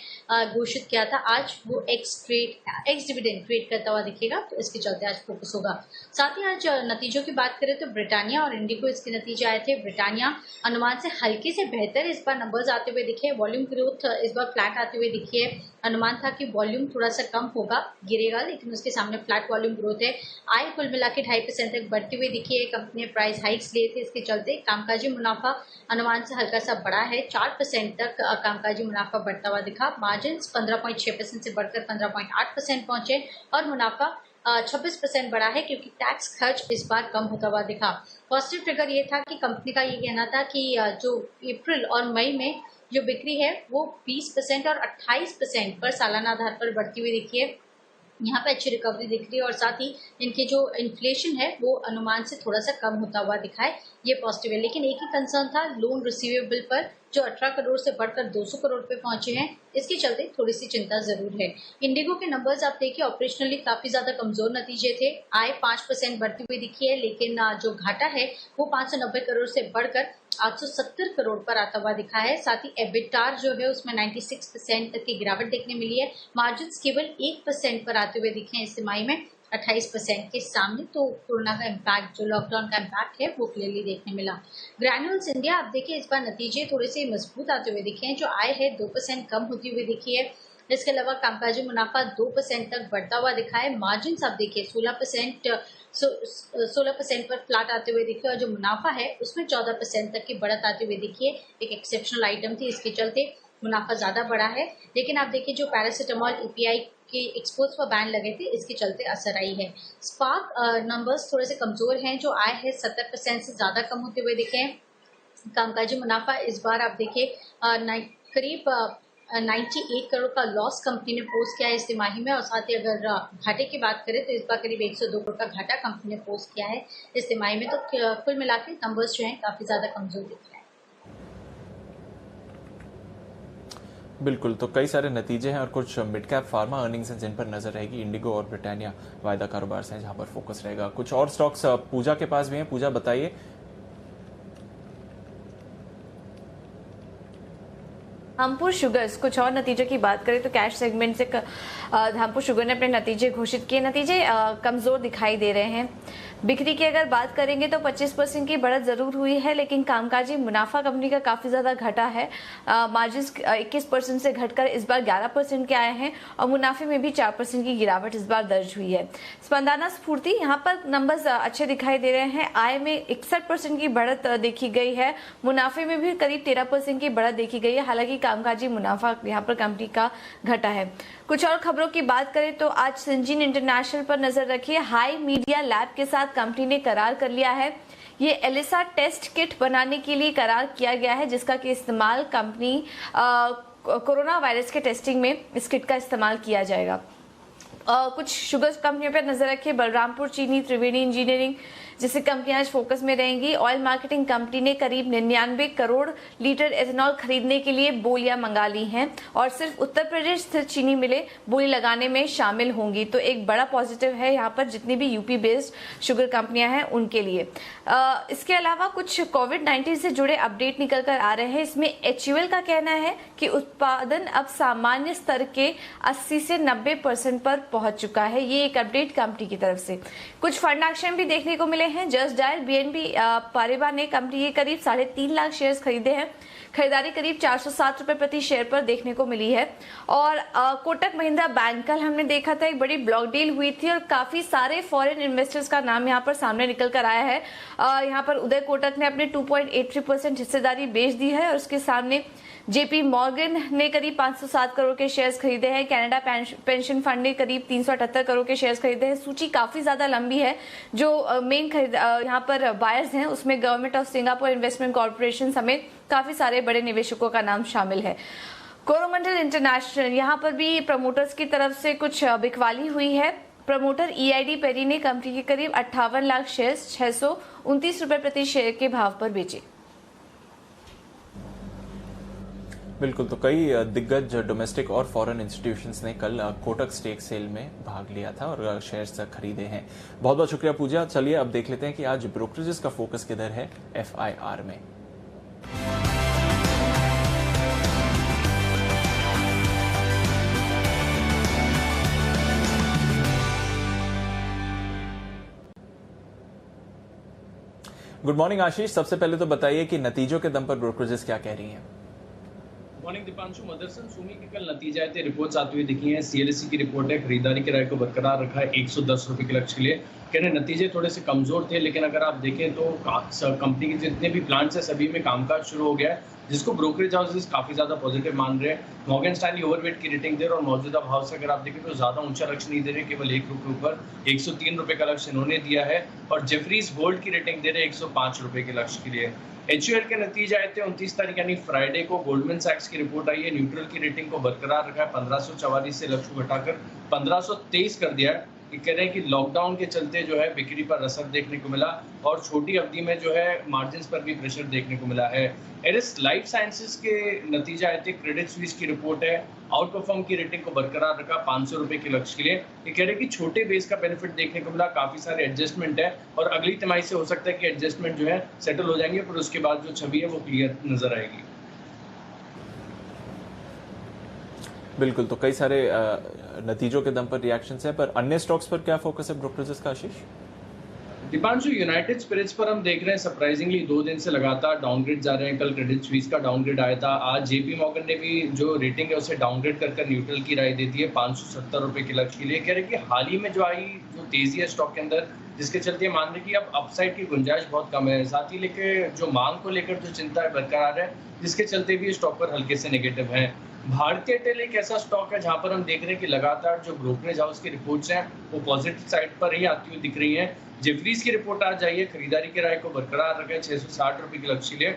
घोषित किया था, आज वो एक्स डिविडेंड ट्रेड करता हुआ दिखेगा, तो इसके चलते आज फोकस होगा। साथ ही आज नतीजों की बात करें तो ब्रिटानिया और इंडिगो इसके नतीजे आए थे। ब्रिटानिया अनुमान से हल्के से बेहतर इस बार नंबर्स आते हुए दिखे, वॉल्यूम ग्रोथ इस बार फ्लैट आते हुए दिखी है। अनुमान था कि वॉल्यूम थोड़ा सा कम होगा, गिरेगा, लेकिन उसके सामने फ्लैट वॉल्यूम ग्रोथ है। आय कुल मिला के 2.5% तक बढ़ती हुई दिखी है। कंपनी ने प्राइस हाइक्स लिए थे, इसके चलते कामकाजी मुनाफा अनुमान से हल्का सा बढ़ा है, 4% तक कामकाजी मुनाफा बढ़ता हुआ दिखा। मार्जिन 15.6% से बढ़कर 15.8% पहुंचे और मुनाफा 26% बढ़ा है क्योंकि टैक्स खर्च इस बार कम होता हुआ दिखा। पॉजिटिव ट्रिगर ये था कि कंपनी का ये कहना था कि जो अप्रैल और मई में जो बिक्री है वो 20% और 28% पर सालाना आधार पर बढ़ती हुई दिखी है। यहाँ पे अच्छी रिकवरी दिख रही है और साथ ही इनके जो इन्फ्लेशन है वो अनुमान से थोड़ा सा कम होता हुआ दिखा है, ये पॉजिटिव है। लेकिन एक ही कंसर्न था लोन रिसीवेबल पर, जो 18 करोड़ से बढ़कर 200 करोड़ पे पहुंचे हैं, इसके चलते थोड़ी सी चिंता जरूर है। इंडिगो के नंबर्स आप देखिए, ऑपरेशनली काफी ज्यादा कमजोर नतीजे थे। आय 5% बढ़ती हुई दिखी है, लेकिन जो घाटा है वो 590 करोड़ से बढ़कर 870 करोड़ पर आता हुआ दिखा है। साथ ही एबिटार जो है उसमें 96% तक की गिरावट देखने मिली है। मार्जिन केवल 1% पर आते हुए दिखे हैं इस तिमाही में, 28% के सामने। तो कोरोना का इम्पैक्ट, जो लॉकडाउन का इम्पैक्ट है वो क्लियरली देखने मिला। ग्रैन्यूल्स इंडिया, आप देखिए इस बार नतीजे थोड़े से मजबूत आते हुए दिखे हैं। जो आय है 2% कम होती हुई दिखी है। इसके अलावा कामकाजी मुनाफा 2% तक बढ़ता हुआ दिखा है। मार्जिन आप देखिए 16% पर फ्लैट आते हुए दिखे और जो मुनाफा है उसमें 14% तक की बढ़त आती हुई दिखी है। एक एक्सेप्शनल आइटम थी, इसके चलते मुनाफा ज्यादा बढ़ा है। लेकिन आप देखिए जो पैरासिटामोल API के एक्सपोर्ट्स पर बैन लगे थे, इसके चलते असर आई है। स्पार्क नंबर्स थोड़े से कमजोर हैं, जो आय है 70% से ज्यादा कम होते हुए दिखे हैं। कामकाजी मुनाफा इस बार आप देखिए करीब 98 करोड़ का लॉस कंपनी ने पोस्ट किया है इस तिमाही में। और साथ ही अगर घाटे की बात करें तो इस बार करीब 102 करोड़ का घाटा कंपनी ने पोस्ट किया है इस तिमाही में। तो कुल मिला के नंबर्स जो हैं काफी ज्यादा कमजोर दिख रहे हैं। बिल्कुल, तो कई सारे नतीजे हैं और कुछ मिड कैप फार्मा अर्निंग्स हैं जिन पर नजर रहेगी। इंडिगो और ब्रिटानिया वायदा कारोबार से जहां पर फोकस रहेगा। कुछ और स्टॉक्स पूजा के पास भी हैं। पूजा, बताइए। धामपुर शुगर्स, कुछ और नतीजों की बात करें तो कैश सेगमेंट से धामपुर शुगर ने अपने नतीजे घोषित किए। नतीजे कमजोर दिखाई दे रहे हैं। बिक्री की अगर बात करेंगे तो 25% की बढ़त जरूर हुई है, लेकिन कामकाजी मुनाफा कंपनी का काफी ज्यादा घटा है। मार्जिन 21% से घटकर इस बार 11% के आए हैं और मुनाफे में भी 4% की गिरावट इस बार दर्ज हुई है। स्पंदाना स्फूर्ति, यहाँ पर नंबर्स अच्छे दिखाई दे रहे हैं। आय में 61% की बढ़त देखी गई है, मुनाफे में भी करीब 13% की बढ़त देखी गई है। हालांकि कामकाजी मुनाफा यहाँ पर कंपनी का घटा है। कुछ और खबरों की बात करें तो आज सिंजीन इंटरनेशनल पर नजर रखिए। हाई मीडिया लैब के साथ कंपनी ने करार कर लिया है। ये एलिसा टेस्ट किट बनाने के लिए करार किया गया है, जिसका कि इस्तेमाल कंपनी कोरोना वायरस के टेस्टिंग में इस किट का इस्तेमाल किया जाएगा। कुछ शुगर कंपनियों पर नजर रखिए। बलरामपुर चीनी, त्रिवेणी इंजीनियरिंग जैसी कंपनियां आज फोकस में रहेंगी। ऑयल मार्केटिंग कंपनी ने करीब 99 करोड़ लीटर एथेनॉल खरीदने के लिए बोलियां मंगा ली हैं और सिर्फ उत्तर प्रदेश स्थित चीनी मिलें बोली लगाने में शामिल होंगी। तो एक बड़ा पॉजिटिव है यहाँ पर जितनी भी यूपी बेस्ड शुगर कंपनियां हैं उनके लिए। इसके अलावा कुछ कोविड-19 से जुड़े अपडेट निकल कर आ रहे हैं। इसमें HUL का कहना है कि उत्पादन अब सामान्य स्तर के 80 से 90% पर पहुंच चुका है। ये एक अपडेट कंपनी की तरफ से। कुछ फंड एक्शन भी देखने को मिले हैं। जस्ट डायल BNP पारिबा ने कंपनी के करीब 3.5 लाख शेयर्स खरीदे हैं। खरीदारी करीब 407 रुपए प्रति शेयर पर देखने को मिली है। और कोटक महिंद्रा बैंक, कल हमने देखा था एक बड़ी ब्लॉक डील हुई थी और काफी सारे फॉरेन इन्वेस्टर्स का नाम यहाँ पर सामने निकल कर आया है। यहाँ पर उदय कोटक ने अपने 2.83% हिस्सेदारी बेच दी है और उसके सामने JP मॉर्गन ने करीब 507 करोड़ के शेयर्स खरीदे हैं। कनाडा पेंशन फंड ने करीब 378 करोड़ के शेयर्स खरीदे हैं। सूची काफी ज्यादा लंबी है। जो मेन यहाँ पर बायर्स हैं उसमें government of Singapore investment corporation समेत काफी सारे बड़े निवेशकों का नाम शामिल है। कोरोमंडल इंटरनेशनल, यहाँ पर भी प्रमोटर्स की तरफ से कुछ बिकवाली हुई है। प्रमोटर EID पेरी ने कंपनी के करीब 58 लाख शेयर्स 629 रुपए प्रति शेयर के भाव पर बेचे। बिल्कुल, तो कई दिग्गज डोमेस्टिक और फॉरेन इंस्टीट्यूशंस ने कल कोटक स्टेक सेल में भाग लिया था और शेयर्स खरीदे हैं। बहुत बहुत शुक्रिया पूजा। चलिए अब देख लेते हैं कि आज ब्रोकरेजेस का फोकस किधर है FIR में। गुड मॉर्निंग आशीष, सबसे पहले तो बताइए कि नतीजों के दम पर ब्रोकरेजेस क्या कह रही हैं। मॉर्निंग दीपांशु। मदरसन सुमी के कल नतीजे आए थे, रिपोर्ट्स आती हुई दिखी हैं। CLSE की रिपोर्ट है, खरीदारी की राय को बरकरार रखा है 110 रुपए के लक्ष्य के लिए। कहने नतीजे थोड़े से कमजोर थे, लेकिन अगर आप देखें तो कंपनी के जितने भी प्लांट्स है सभी में कामकाज शुरू हो गया है, जिसको ब्रोकरेज हाउसेस काफी ज्यादा पॉजिटिव मान रहे हैं। मॉर्गन स्टैनली ओवरवेट की रेटिंग दे रहे और मौजूदा भाव से अगर आप देखें तो ज्यादा ऊंचा लक्ष्य नहीं दे रहे, केवल 1 रुपये ऊपर 103 रुपए का लक्ष्य इन्होंने दिया है। और जेफरीज गोल्ड की रेटिंग दे रहे 105 रुपए के लक्ष्य के लिए। HUL के नतीजे आए थे 29 तारीख यानी फ्राइडे को। गोल्डमैन सैक्स की रिपोर्ट आई है, न्यूट्रल की रेटिंग को बरकरार रखा है। 1544 से लक्ष्य को घटाकर 1523 कर दिया है। ये कह रहे हैं कि लॉकडाउन के चलते जो है बिक्री पर असर देखने को मिला और छोटी अवधि में जो है मार्जिन्स पर भी प्रेशर देखने को मिला है। एरिस लाइफ साइंसेज के नतीजे आए थे, क्रेडिट स्विस की रिपोर्ट है, आउट परफॉर्म की रेटिंग को बरकरार रखा 500 रुपए के लक्ष्य के लिए। ये कह रहे हैं कि छोटे बेस का बेनिफिट देखने को मिला, काफी सारे एडजस्टमेंट है और अगली तिमाही से हो सकता है कि एडजस्टमेंट जो है सेटल हो जाएंगे, पर उसके बाद जो छवि है वो क्लियर नजर आएगी। बिल्कुल, तो कई सारे नतीजों के दम पर रिएक्शंस है, पर अन्य स्टॉक्स पर क्या फोकस है ब्रोकरेजेस का आशीष? दीपांशु, यूनाइटेड स्पिरिट्स पर हम देख रहे हैं सरप्राइजिंगली 2 दिन से लगातार डाउनग्रेड जा रहे हैं। कल क्रेडिट स्विस का डाउनग्रेड आया था। आज JP मॉर्गन ने भी जो रेटिंग है उसे डाउनग्रेड कर न्यूट्रल की राय देती है 570 रुपए के लक्ष्य के लिए। कह रहे कि हाल ही में जो आई जो तेजी है स्टॉक के अंदर, जिसके चलते मान रहे कि अब अपसाइड की गुंजाइश बहुत कम है। साथ ही लेके जो मांग को लेकर जो चिंता है बरकरार है, जिसके चलते भी स्टॉक पर हल्के से नेगेटिव है। भारतीय एयरटेल एक ऐसा स्टॉक है जहां पर हम देख रहे हैं कि लगातार जो ब्रोकरेज हाउस की रिपोर्ट्स हैं वो पॉजिटिव साइड पर ही आती हुई दिख रही हैं। जेफरीज की रिपोर्ट आज आई है, खरीदारी की राय को बरकरार रखा है 660 रुपए के लक्ष्य के लिए।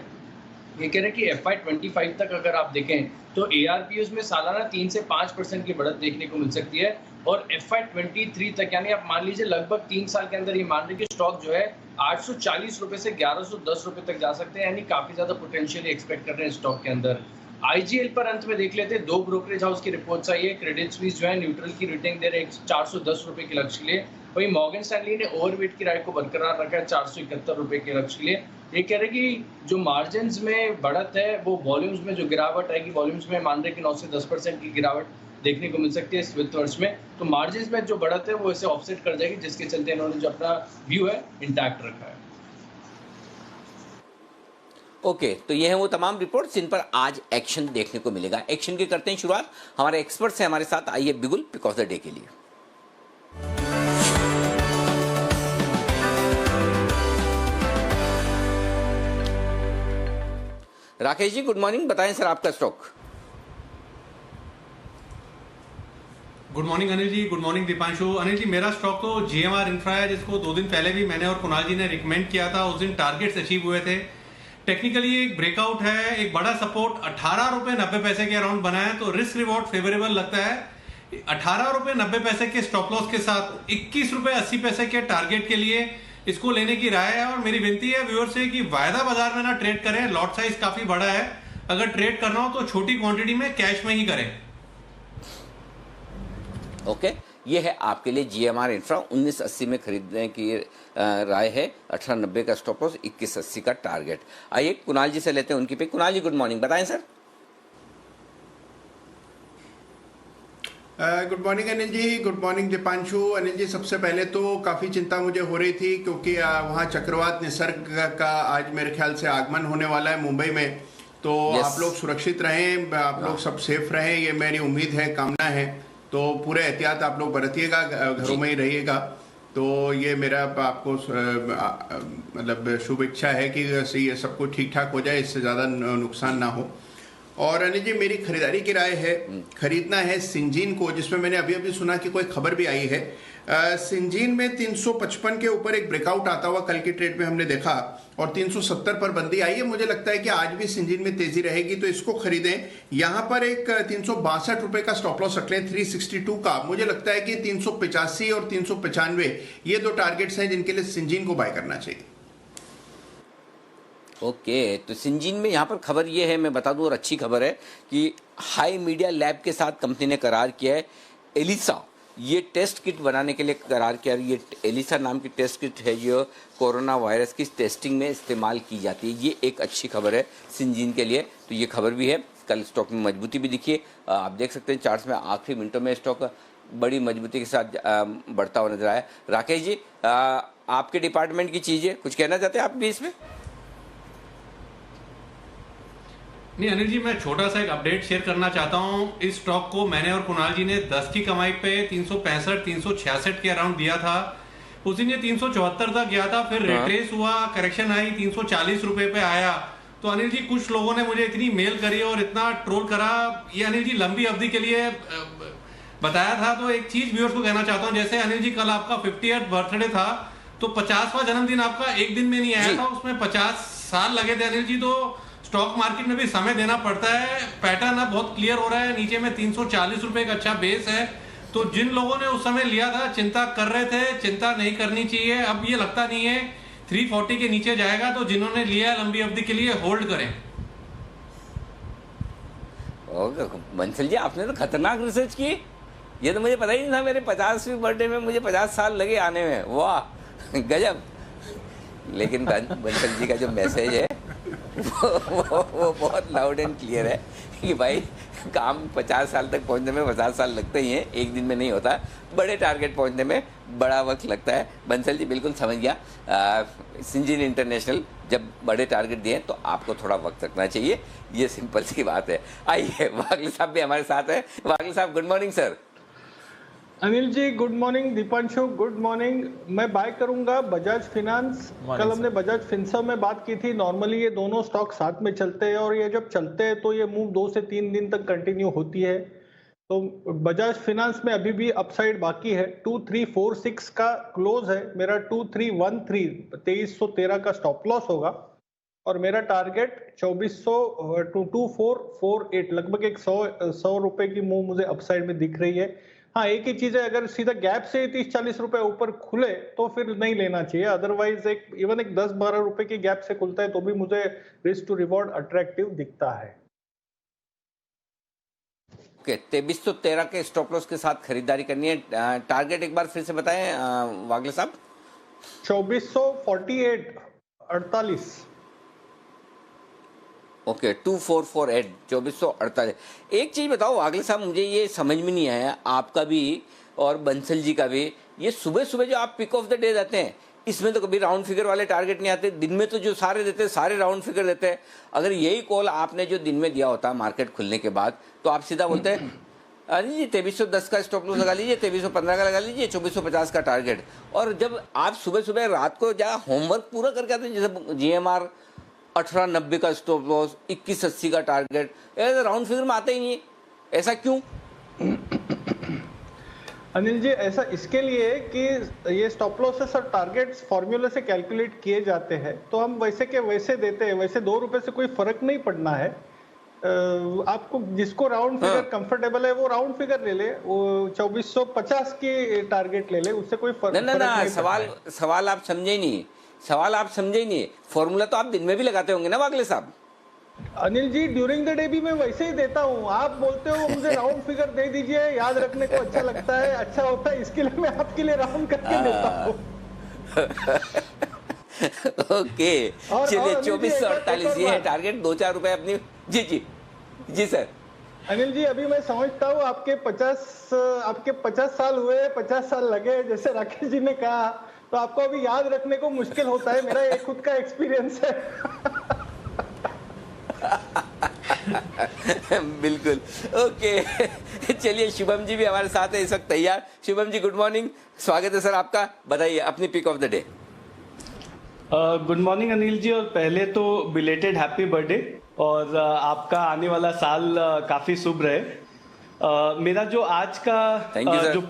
ये कह रहे हैं कि FY25 तक अगर आप देखें तो ARPOs में सालाना 3 से 5% की बढ़त देखने को मिल सकती है और FY23 तक यानी आप मान लीजिए लगभग 3 साल के अंदर ये मान रहे कि स्टॉक जो है 840 रुपए से 1110 रुपए तक जा सकते हैं, यानी काफी ज्यादा पोटेंशियल एक्सपेक्ट कर रहे हैं स्टॉक के अंदर। IGL पर अंत में देख लेते हैं, 2 ब्रोकरेज हाउस की रिपोर्ट्स आई है। क्रेडिट स्विस जो है न्यूट्रल की रेटिंग दे रहे 410 रुपए के लक्ष्य के लिए। वही मॉर्गन स्टैनली ने ओवरवेट की राय को बरकरार रखा है 471 रुपए के लक्ष्य के लिए। ये कह रहे कि जो मार्जिन्स में बढ़त है वो वॉल्यूम्स में जो गिरावट आएगी, वॉल्यूम्स में मान रहे कि 9 से 10% की गिरावट देखने को मिल सकती है इस वित्त वर्ष में। तो मार्जिन में जो बढ़त है वो इसे ऑफसेट कर जाएगी, जिसके चलते इन्होंने जो अपना व्यू है इंटैक्ट रखा है। ओके, तो ये है वो तमाम रिपोर्ट्स जिन पर आज एक्शन देखने को मिलेगा। एक्शन की करते हैं शुरुआत, हमारे एक्सपर्ट्स हैं हमारे साथ, आइए बिगुल पिक ऑफ द डे के लिए। राकेश जी गुड मॉर्निंग, बताएं सर आपका stock. Good morning Anil ji, good morning Deepanshu. Anil ji, मेरा स्टॉक तो जीएमआर इंफ्रा है, जिसको 2 दिन पहले भी मैंने और कुणाल जी ने रिकमेंड किया था। उस दिन टारगेट्स अचीव हुए थे। टेक्निकली एक ब्रेकआउट है, एक बड़ा सपोर्ट 18 रुपए 90 पैसे के अराउंड बना है, तो रिस्क रिवॉर्ड फेवरेबल लगता है। 18 रुपए 90 पैसे के स्टॉप लॉस के साथ 21 रुपए 80 पैसे के टारगेट के लिए इसको लेने की राय है। और मेरी विनती है व्यूअर से कि वायदा बाजार में ना ट्रेड करें, लॉट साइज काफी बड़ा है। अगर ट्रेड करना हो तो छोटी क्वांटिटी में कैश में ही करें। ओके, ये है आपके लिए जीएमआर इंफ्रा। 1980 में खरीदने की राय है, 1890 का स्टॉप लॉस, 2180 का टारगेट। आइए कुणाल जी से लेते हैं उनकी पे। कुणाल जी गुड मॉर्निंग, बताएं sir. Good morning Anil ji, good morning Deepanshu. Anil ji, सबसे पहले तो काफ़ी चिंता मुझे हो रही थी क्योंकि वहाँ चक्रवात निसर्ग का आज मेरे ख्याल से आगमन होने वाला है मुंबई में। तो आप लोग सुरक्षित रहें, आप लोग सब सेफ रहें, ये मेरी उम्मीद है, कामना है। तो पूरे एहतियात आप लोग बरतिएगा, घरों में ही रहिएगा। तो ये मेरा आपको मतलब शुभ इच्छा है कि ये सब कुछ ठीक ठाक हो जाए, इससे ज़्यादा नुकसान ना हो। और अनिल जी, मेरी खरीदारी की राय है, खरीदना है सिंजीन को, जिसमें मैंने अभी अभी सुना कि कोई खबर भी आई है। सिंजीन में 355 के ऊपर एक ब्रेकआउट आता हुआ कल की ट्रेड में हमने देखा और 370 पर बंदी आई है। मुझे लगता है कि आज भी सिंजीन में तेजी रहेगी, तो इसको खरीदें। यहां पर एक 362 रुपए का स्टॉप लॉस रख लें 362 का। मुझे लगता है कि 385 और 395 ये 2 टारगेट्स हैं जिनके लिए सिंजीन को बाय करना चाहिए। ओके, तो सिंजीन में यहाँ पर खबर ये है, मैं बता दूं, और अच्छी खबर है कि हाई मीडिया लैब के साथ कंपनी ने करार किया है। एलिसा ये टेस्ट किट बनाने के लिए करार किया। ये एलिसा नाम की टेस्ट किट है जो कोरोना वायरस की टेस्टिंग में इस्तेमाल की जाती है। ये एक अच्छी खबर है सिंजीन के लिए, तो ये खबर भी है। कल स्टॉक में मजबूती भी दिखी है, आप देख सकते हैं चार्ट्स में आखिरी मिनटों में स्टॉक बड़ी मजबूती के साथ बढ़ता हुआ नजर आया। राकेश जी, आपके डिपार्टमेंट की चीज़ें कुछ कहना चाहते हैं आप भी इसमें? नहीं अनिल जी, मैं छोटा सा एक अपडेट शेयर करना चाहता हूं। इस स्टॉक को मैंने और कुणाल जी ने 10 की कमाई पे 365 366 के अराउंड दिया था। उस दिन ये 374 तक गया था, फिर रिट्रेस हुआ, करेक्शन आई, 340 रुपए पे आया। तो अनिल जी, कुछ लोगों ने मुझे इतनी मेल करी और इतना ट्रोल करा, ये अनिल जी लंबी अवधि के लिए बताया था। तो एक चीज व्यूअर्स को कहना चाहता हूँ, जैसे अनिल जी कल आपका 50th बर्थडे था, तो 50वां जन्मदिन आपका एक दिन में नहीं आया था, उसमें 50 साल लगे थे अनिल जी। तो स्टॉक मार्केट में भी समय देना पड़ता है। पैटर्न अब बहुत क्लियर हो रहा है, नीचे में 340 रुपए का अच्छा बेस है। तो जिन लोगों ने उस समय लिया था, चिंता कर रहे थे, चिंता नहीं करनी चाहिए। अब ये लगता नहीं है 340 के नीचे जाएगा, तो जिन्होंने लिया है लंबी अवधि के लिए होल्ड करें। बंसल जी, आपने तो खतरनाक रिसर्च की। ये तो मुझे पता ही नहीं था। मेरे 50वीं बर्थडे में मुझे 50 साल लगे आने में, वाह गजब। लेकिन बंसल जी का जो मैसेज है वो बहुत लाउड एंड क्लियर है कि भाई काम 50 साल तक पहुंचने में 50 साल लगते ही हैं, एक दिन में नहीं होता। बड़े टारगेट पहुंचने में बड़ा वक्त लगता है। बंसल जी बिल्कुल समझ गया। सिंजीन इंटरनेशनल जब बड़े टारगेट दिए तो आपको थोड़ा वक्त रखना चाहिए, ये सिंपल सी बात है। आइए वागले साहब भी हमारे साथ है। वागले साहब good morning sir. Anil ji good morning, Deepanshu good morning. मैं बाय करूंगा बजाज फिनांस। कल हमने बजाज फिनसर्व में बात की थी। नॉर्मली ये दोनों स्टॉक साथ में चलते हैं और ये जब चलते हैं तो ये मूव 2 से 3 दिन तक कंटिन्यू होती है। तो बजाज फिनांस में अभी भी अपसाइड बाकी है। 2346 का क्लोज है मेरा, 2313 2313 का स्टॉप लॉस होगा और मेरा टारगेट 2448, लगभग एक 100 रुपए की मूव मुझे अपसाइड में दिख रही है। हाँ, एक ही चीज है, अगर सीधा गैप से 30-40 रुपए ऊपर खुले तो फिर नहीं लेना चाहिए। अदरवाइज इवन एक 10-12 रुपए की गैप से खुलता है तो भी मुझे रिस्क टू रिवॉर्ड अट्रैक्टिव दिखता है। ओके, 2313 के स्टॉप लॉस के साथ खरीदारी करनी है। टारगेट एक बार फिर से बताएं वागले साहब। 2448, 48। ओके 2448 2448। एक चीज बताओ वागले साहब, मुझे ये समझ में नहीं आया, आपका भी और बंसल जी का भी, ये सुबह सुबह जो आप पिक ऑफ द डे देते हैं इसमें तो कभी राउंड फिगर वाले टारगेट नहीं आते, दिन में तो जो सारे देते हैं सारे राउंड फिगर देते हैं। अगर यही कॉल आपने जो दिन में दिया होता मार्केट खुलने के बाद तो आप सीधा बोलते हैं अरे जी 2310 का स्टॉप लॉस लगा लीजिए, 2315 का लगा लीजिए, 2450 का टारगेट। और जब आप सुबह सुबह रात को जा होमवर्क पूरा करके आते हैं, जैसे GMR 1890 का स्टॉप लॉस, 2180 का टारगेट, राउंड फिगर में आते ही नहीं, ऐसा क्यों? अनिल जी, ऐसा इसके लिए कि ये स्टॉप लॉसेस और टारगेट्स फॉर्मूले से कैलकुलेट किए जाते हैं, तो हम वैसे के वैसे देते हैं। वैसे 2 रुपए से कोई फर्क नहीं पड़ना है। आपको जिसको राउंड फिगर कंफर्टेबल है वो राउंड फिगर ले ले, वो 2450 की टारगेट ले ले, उससे कोई फर्क नहीं। सवाल आप समझे नहीं, फॉर्मूला तो आप दिन में भी लगाते होंगे ना वागले साहब? Anil ji, during the day भी मैं वैसे ही देता हूँ। आप बोलते हो मुझे राउंड फिगर दे दीजिए, याद रखने को अच्छा लगता है, अच्छा होता है, इसके लिए मैं आपके लिए राउंड करके देता हूँ। ओके, चलिए 2448 ये है टारगेट, 2-4 रुपए अपनी। जी सर। अनिल जी, अभी मैं समझता हूँ आपके 50 साल हुए, 50 साल लगे, जैसे राकेश जी ने कहा, तो आपको अभी याद रखने को मुश्किल होता है। मेरा एक खुद का एक्सपीरियंस है। बिल्कुल, ओके। चलिए शुभम जी भी हमारे साथ है इस वक्त तैयार। शुभम जी गुड मॉर्निंग, स्वागत है सर आपका, बताइए अपनी pick of the day. Good morning Anil ji, और पहले तो बिलेटेड हैप्पी बर्थडे, और आपका आने वाला साल काफी शुभ रहे। मेरा जो आज का जो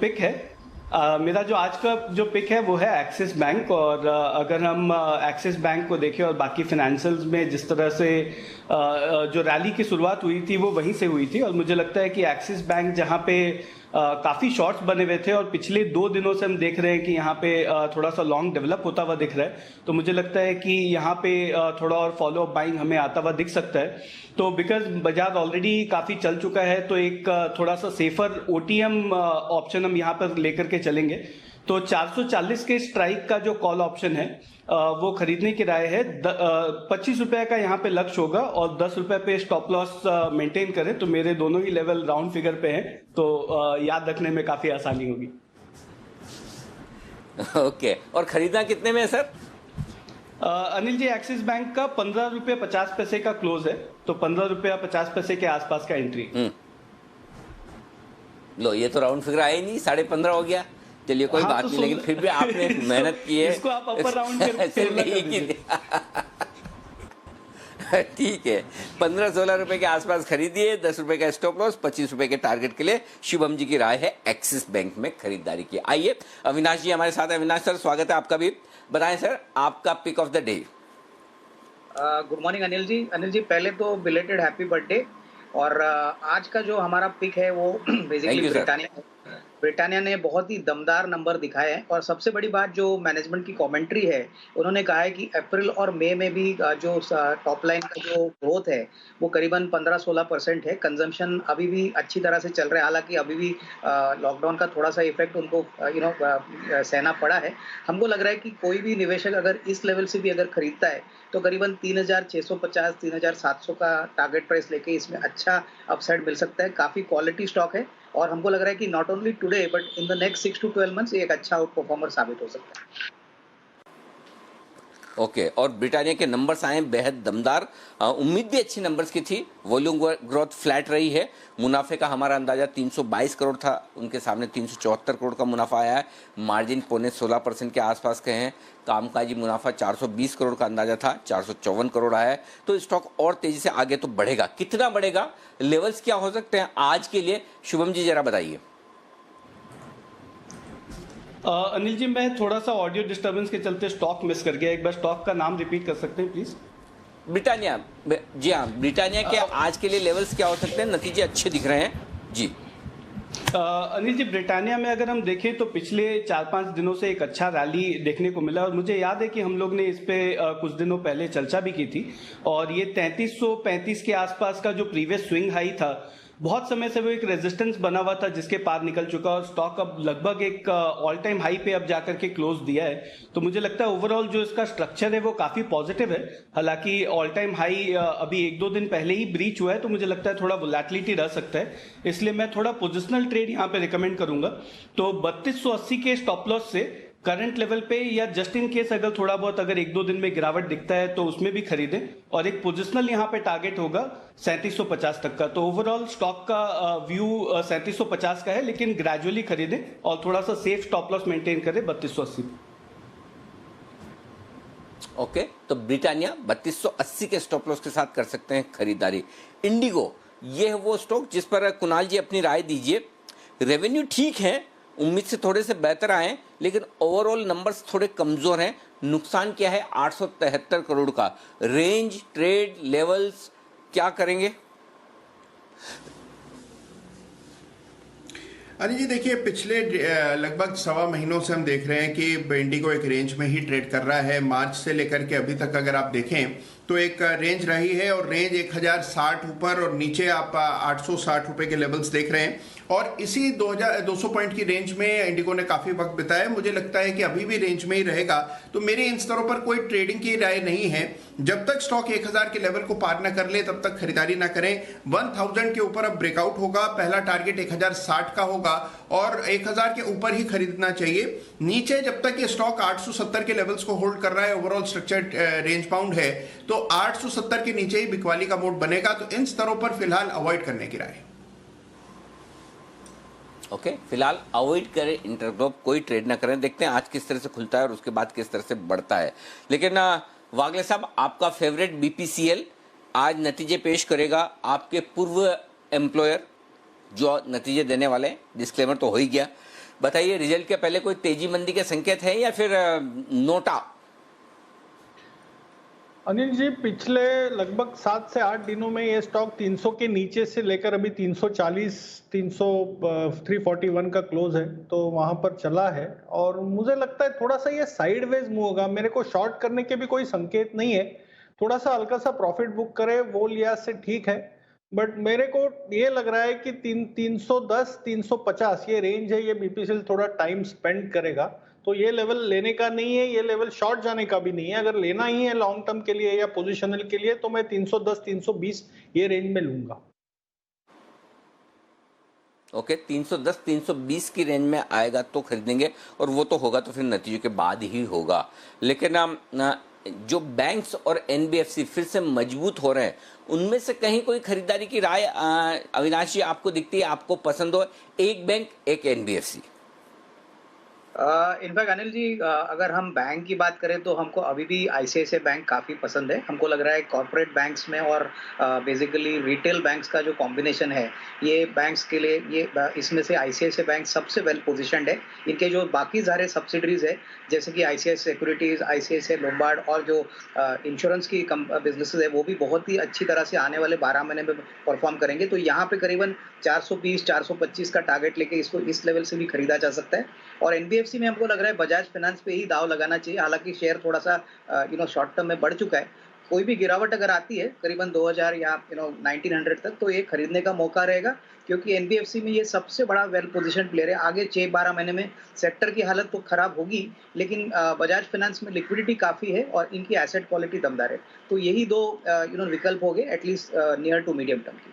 पिक है, वो है एक्सिस बैंक। और अगर हम एक्सिस बैंक को देखें और बाकी फाइनेंशियल्स में जिस तरह से जो रैली की शुरुआत हुई थी वो वहीं से हुई थी, और मुझे लगता है कि एक्सिस बैंक जहां पे काफी शॉर्ट्स बने हुए थे और पिछले 2 दिनों से हम देख रहे हैं कि यहाँ पे थोड़ा सा लॉन्ग डेवलप होता हुआ दिख रहा है, तो मुझे लगता है कि यहाँ पे थोड़ा और फॉलो अप बाइंग हमें आता हुआ दिख सकता है। तो बिकॉज बाजार ऑलरेडी काफी चल चुका है, तो एक थोड़ा सा सेफर OTM ऑप्शन हम यहाँ पर लेकर के चलेंगे। तो 440 के स्ट्राइक का जो कॉल ऑप्शन है वो खरीदने की राय है। 25 रुपए का यहाँ पे लक्ष्य होगा और 10 रुपए पे स्टॉप लॉस मेंटेन करें, तो मेरे दोनों ही लेवल राउंड फिगर पे हैं, तो याद रखने में काफी आसानी होगी। ओके, और खरीदना कितने में है सर? अनिल जी, एक्सिस बैंक का 15 रुपये 50 पैसे का क्लोज है, तो 15 रुपया 50 पैसे के आसपास का एंट्री। लो, ये तो राउंड फिगर आया ही नहीं, 15.5 हो गया। चलिए कोई बात नहीं, लेकिन फिर भी आपने मेहनत की है। इसको आप अपर राउंड ठीक है, 15-16 रुपए के आसपास खरीदिए, 10 रुपए का स्टॉप लॉस, 25 रुपए के टारगेट के लिए शुभम जी की राय है एक्सिस बैंक में खरीदारी की। आइए अविनाश जी हमारे साथ है। अविनाश सर स्वागत है आपका भी, बताएं सर आपका pick of the day. Good morning Anil ji. पहले तो बिलेटेड हैप्पी बर्थडे। और आज का जो हमारा पिक है वो बेसिकली ब्रिटानिया ने बहुत ही दमदार नंबर दिखाए हैं। और सबसे बड़ी बात जो मैनेजमेंट की कमेंट्री है, उन्होंने कहा है कि अप्रैल और मई में भी जो टॉप लाइन का जो ग्रोथ है वो करीबन 15-16% है। कंजम्पशन अभी भी अच्छी तरह से चल रहा है, हालांकि अभी भी लॉकडाउन का थोड़ा सा इफेक्ट उनको सहना पड़ा है। हमको लग रहा है कि कोई भी निवेशक अगर इस लेवल से भी अगर खरीदता है तो करीबन 3650 3700 का टारगेट प्राइस लेके इसमें अच्छा अपसाइड मिल सकता है। काफ़ी क्वालिटी स्टॉक है और हमको लग रहा है कि not only today but in the next 6 to 12 months एक अच्छा आउट परफॉर्मर साबित हो सकता है। ओके, और ब्रिटानिया के नंबर्स आए बेहद दमदार, उम्मीद भी अच्छी नंबर्स की थी। वॉल्यूम ग्रोथ फ्लैट रही है। मुनाफे का हमारा अंदाजा 322 करोड़ था, उनके सामने 374 करोड़ का मुनाफा आया है। मार्जिन 16% के आसपास के हैं। कामकाजी मुनाफा 420 करोड़ का अंदाजा था, 454 करोड़ आया है। तो स्टॉक और तेजी से आगे तो बढ़ेगा, कितना बढ़ेगा, लेवल्स क्या हो सकते हैं आज के लिए, शुभम जी जरा बताइए। अनिल जी, मैं थोड़ा सा ऑडियो डिस्टर्बेंस के चलते स्टॉक मिस कर गया, एक बार स्टॉक का नाम रिपीट कर सकते हैं प्लीज? ब्रिटानिया। जी हाँ, ब्रिटानिया के आज के लिए लेवल्स क्या हो सकते हैं, नतीजे अच्छे दिख रहे हैं जी। अनिल जी, ब्रिटानिया में अगर हम देखें तो पिछले 4-5 दिनों से एक अच्छा रैली देखने को मिला, और मुझे याद है कि हम लोग ने इस पे कुछ दिनों पहले चर्चा भी की थी। और ये 3335 के आसपास का जो प्रीवियस स्विंग हाई था बहुत समय से वो एक रेजिस्टेंस बना हुआ था जिसके पार निकल चुका और स्टॉक अब लगभग एक ऑल टाइम हाई पे अब जाकर के क्लोज दिया है। तो मुझे लगता है ओवरऑल जो इसका स्ट्रक्चर है वो काफी पॉजिटिव है। हालांकि ऑल टाइम हाई अभी 1-2 दिन पहले ही ब्रीच हुआ है, तो मुझे लगता है थोड़ा वोलेटिलिटी रह सकता है, इसलिए मैं थोड़ा पोजिशनल ट्रेड यहाँ पे रिकमेंड करूंगा। तो 3280 के स्टॉप लॉस से करंट लेवल पे या जस्ट इन केस अगर थोड़ा बहुत अगर 1-2 दिन में गिरावट दिखता है तो उसमें भी खरीदें, और एक पोजिशनल यहाँ पे टारगेट होगा 3750 तक का। तो ओवरऑल स्टॉक का व्यू 3750 का है, लेकिन ग्रेजुअली खरीदें और थोड़ा सा सेफ स्टॉप लॉस मेंटेन करें 3280। ओके, तो ब्रिटानिया 3280 के स्टॉप लॉस के साथ कर सकते हैं खरीदारी। इंडिगो, ये है वो स्टॉक जिस पर कुणाल जी अपनी राय दीजिए। रेवेन्यू ठीक है, उम्मीद से थोड़े से बेहतर आए, लेकिन ओवरऑल नंबर्स थोड़े कमजोर हैं। नुकसान क्या है? 873 करोड़ का। रेंज, ट्रेड लेवल्स क्या करेंगे? अनिल जी देखिए, पिछले लगभग 1.25 महीनों से हम देख रहे हैं कि इंडिगो एक रेंज में ही ट्रेड कर रहा है। मार्च से लेकर के अभी तक अगर आप देखें तो एक रेंज रही है, और रेंज 1060 ऊपर और नीचे आप 860 रुपए के लेवल्स देख रहे हैं, और इसी 200 पॉइंट की रेंज में इंडिगो ने काफी वक्त बिताया। मुझे लगता है कि अभी भी रेंज में ही रहेगा, तो मेरे इन स्तरों पर कोई ट्रेडिंग की राय नहीं है। जब तक स्टॉक 1000 के लेवल को पार न कर ले तब तक खरीदारी ना करें। 1000 के ऊपर अब ब्रेकआउट होगा, पहला टारगेट 1060 का होगा और 1000 के ऊपर ही खरीदना चाहिए। नीचे जब तक ये स्टॉक 870 के लेवल्स को होल्ड कर रहा है, ओवरऑल स्ट्रक्चर रेंज बाउंड है, तो 870 के नीचे ही बिकवाली का मोड बनेगा। तो इन स्तरों पर फिलहाल अवॉइड करने की राय। ओके, फिलहाल अवॉइड करें, इंटरग्रुप कोई ट्रेड ना करें। देखते हैं आज किस तरह से खुलता है और उसके बाद किस तरह से बढ़ता है। लेकिन वागले साहब, आपका फेवरेट BPCL आज नतीजे पेश करेगा। आपके पूर्व एम्प्लॉयर जो नतीजे देने वाले हैं, डिस्क्लेमर तो हो ही गया। बताइए, रिजल्ट के पहले कोई तेजी मंदी के संकेत है या फिर नोटा? अनिल जी, पिछले लगभग 7 से 8 दिनों में ये स्टॉक 300 के नीचे से लेकर अभी 340, 341 का क्लोज है, तो वहां पर चला है। और मुझे लगता है थोड़ा सा ये साइडवेज मूव होगा। मेरे को शॉर्ट करने के भी कोई संकेत नहीं है। थोड़ा सा हल्का सा प्रॉफिट बुक करे वो लिया से ठीक है, बट मेरे को ये लग रहा है कि 310, 350 ये रेंज है, ये BPCL थोड़ा टाइम स्पेंड करेगा। तो ये लेवल लेने का नहीं है, ये लेवल शॉर्ट जाने का भी नहीं है। अगर लेना ही है लॉन्ग टर्म के लिए या पोजिशनल के लिए, तो मैं 310, 320 ये रेंज में लूंगा। ओके, 310, 320 की रेंज में आएगा तो खरीदेंगे, और वो तो होगा तो फिर नतीजों के बाद ही होगा। लेकिन जो बैंक्स और NBFC फिर से मजबूत हो रहे हैं, उनमें से कहीं कोई खरीदारी की राय अविनाश जी आपको दिखती है, आपको पसंद हो? एक बैंक, एक NBFC। इनफैक्ट अनिल जी, अगर हम बैंक की बात करें तो हमको अभी भी ICICI बैंक काफ़ी पसंद है। हमको लग रहा है कॉर्पोरेट बैंक्स में और बेसिकली रिटेल बैंक्स का जो कॉम्बिनेशन है, ये बैंक्स के लिए, ये इसमें से ICICI बैंक सबसे वेल पोजिशनड है। इनके जो बाकी सारे सब्सिडरीज है, जैसे कि ICICI सिक्योरिटीज, ICICI लोम्बार्ड और जो इंश्योरेंस की बिजनेसेस है, वो भी बहुत ही अच्छी तरह से आने वाले 12 महीने में परफॉर्म करेंगे। तो यहाँ पे करीबन 420, 425 का टारगेट लेके इसको इस लेवल से भी खरीदा जा सकता है। और NBFC में हमको लग रहा है बजाज फाइनेंस पे ही दाव लगाना चाहिए। हालांकि शेयर थोड़ा सा शॉर्ट टर्म में बढ़ चुका है। कोई भी गिरावट अगर आती है करीबन 2000 या 1900 तक, तो ये खरीदने का मौका रहेगा, क्योंकि NBFC में ये सबसे बड़ा वेल पोजिशन प्लेयर है। आगे 6-12 महीने में सेक्टर की हालत तो खराब होगी, लेकिन बजाज फाइनेंस में लिक्विडिटी काफ़ी है और इनकी एसेट क्वालिटी दमदार है। तो यही दो विकल्प हो गए at least near to medium term की।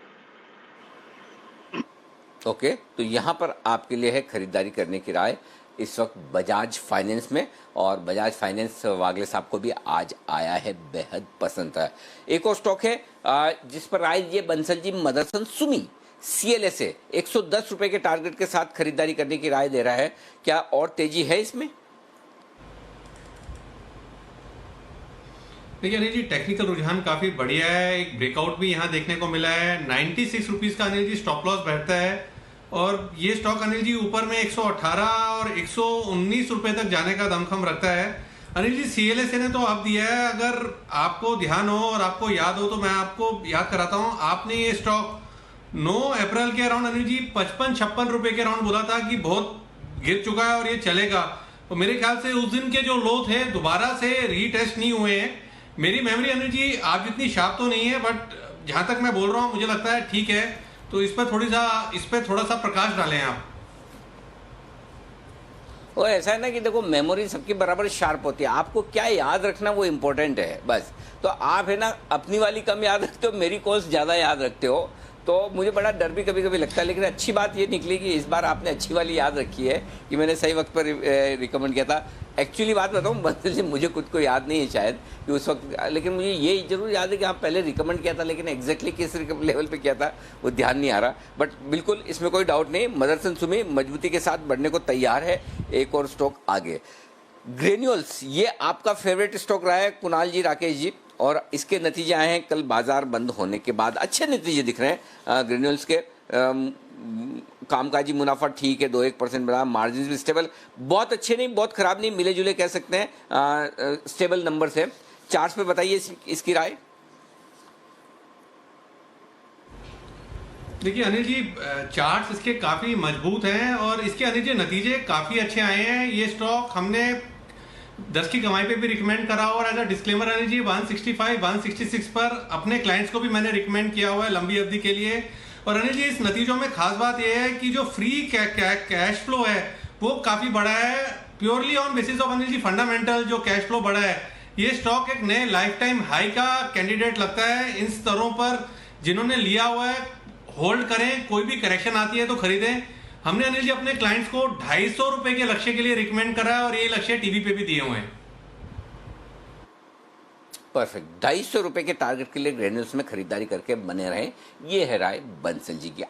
ओके, तो यहाँ पर आपके लिए है खरीदारी करने की राय इस वक्त बजाज फाइनेंस में, और बजाज फाइनेंस वागले साहब को भी आज आया है, बेहद पसंद है। एक और स्टॉक है जिस पर राय ये बंसल जी मदरसन सुमी CLSA 110 रुपए के टारगेट के साथ खरीदारी करने की राय दे रहा है। क्या और तेजी है इसमें? देखिए अनिल जी, टेक्निकल रुझान काफी बढ़िया है। एक ब्रेकआउट भी यहाँ देखने को मिला है। 96 रुपीज का अनिल जी स्टॉप लॉस बैठता है, और ये स्टॉक अनिल जी ऊपर में 118 और 119 रुपए तक जाने का दमखम रखता है। अनिल जी, CLSA ने तो अब दिया है, अगर आपको ध्यान हो और आपको याद हो तो मैं आपको याद कराता हूँ। आपने ये स्टॉक 9 अप्रैल के अराउंड अनिल जी 55-56 रुपए के अराउंड बोला था कि बहुत गिर चुका है और ये चलेगा। तो मेरे ख्याल से उस दिन के जो लो थे दोबारा से रीटेस्ट नहीं हुए हैं। मेरी मेमोरी अनिल जी आप जितनी शार्प तो नहीं है, बट जहां तक मैं बोल रहा हूँ मुझे लगता है ठीक है। तो इस पर थोड़ा सा प्रकाश डालें आप। वो ऐसा है ना कि देखो, मेमोरी सबकी बराबर शार्प होती है, आपको क्या याद रखना वो इम्पोर्टेंट है बस। तो आप है ना अपनी वाली कम याद रखते हो, मेरी कॉल्स ज़्यादा याद रखते हो, तो मुझे बड़ा डर भी कभी कभी लगता है। लेकिन अच्छी बात ये निकली कि इस बार आपने अच्छी वाली याद रखी है कि मैंने सही वक्त पर रिकमेंड किया था। एक्चुअली बात बताऊँ, बंदल जी मुझे खुद को याद नहीं है शायद कि उस वक्त, लेकिन मुझे ये जरूर याद है कि आप पहले रिकमेंड किया था, लेकिन एग्जैक्टली किस लेवल पे किया था वो ध्यान नहीं आ रहा। बट बिल्कुल इसमें कोई डाउट नहीं, मदरसन सुमी मजबूती के साथ बढ़ने को तैयार है, एक और स्टॉक आगे। ग्रेन्यूल्स, ये आपका फेवरेट स्टॉक रहा है कुणाल जी, राकेश जी, और इसके नतीजे आए हैं कल बाजार बंद होने के बाद। अच्छे नतीजे दिख रहे हैं ग्रेन्यूल्स के। कामकाजी मुनाफा ठीक है, 2-1% बढ़ा, मार्जिन भी स्टेबल, बहुत अच्छे नहीं बहुत खराब नहीं, मिले जुले कह सकते हैं, स्टेबल नंबर से। चार्ट्स पे बताइए इसकी राय। देखिए अनिल जी, चार्ट्स इसके काफी मजबूत हैं और इसके अनिल जी नतीजे काफी अच्छे आए हैं। ये स्टॉक हमने 10 की कमाई पे भी रिकमेंड करा, और as a disclaimer Anil ji 165, 166 पर अपने क्लाइंट्स को भी मैंने रिकमेंड किया हुआ है लंबी अवधि के लिए। और अनिल जी इस नतीजों में खास बात यह है कि जो फ्री कैश फ्लो है वो काफी बड़ा है, purely on basis of Anil ji fundamental जो कैश फ्लो बड़ा है। ये स्टॉक एक नए लाइफ टाइम हाई का कैंडिडेट लगता है। इन स्तरों पर जिन्होंने लिया हुआ है होल्ड करें, कोई भी करेक्शन आती है तो खरीदें। हमने अनिल जी अपने क्लाइंट्स को 250 रुपए के लक्ष्य के लिए रिकमेंड करा है और ये लक्ष्य टीवी पे भी दिए हुए हैं। परफेक्ट, 250 रुपए के टारगेट के लिए ग्रेन्यूल्स में खरीदारी करके बने रहें, ये है राय बंसल जी की।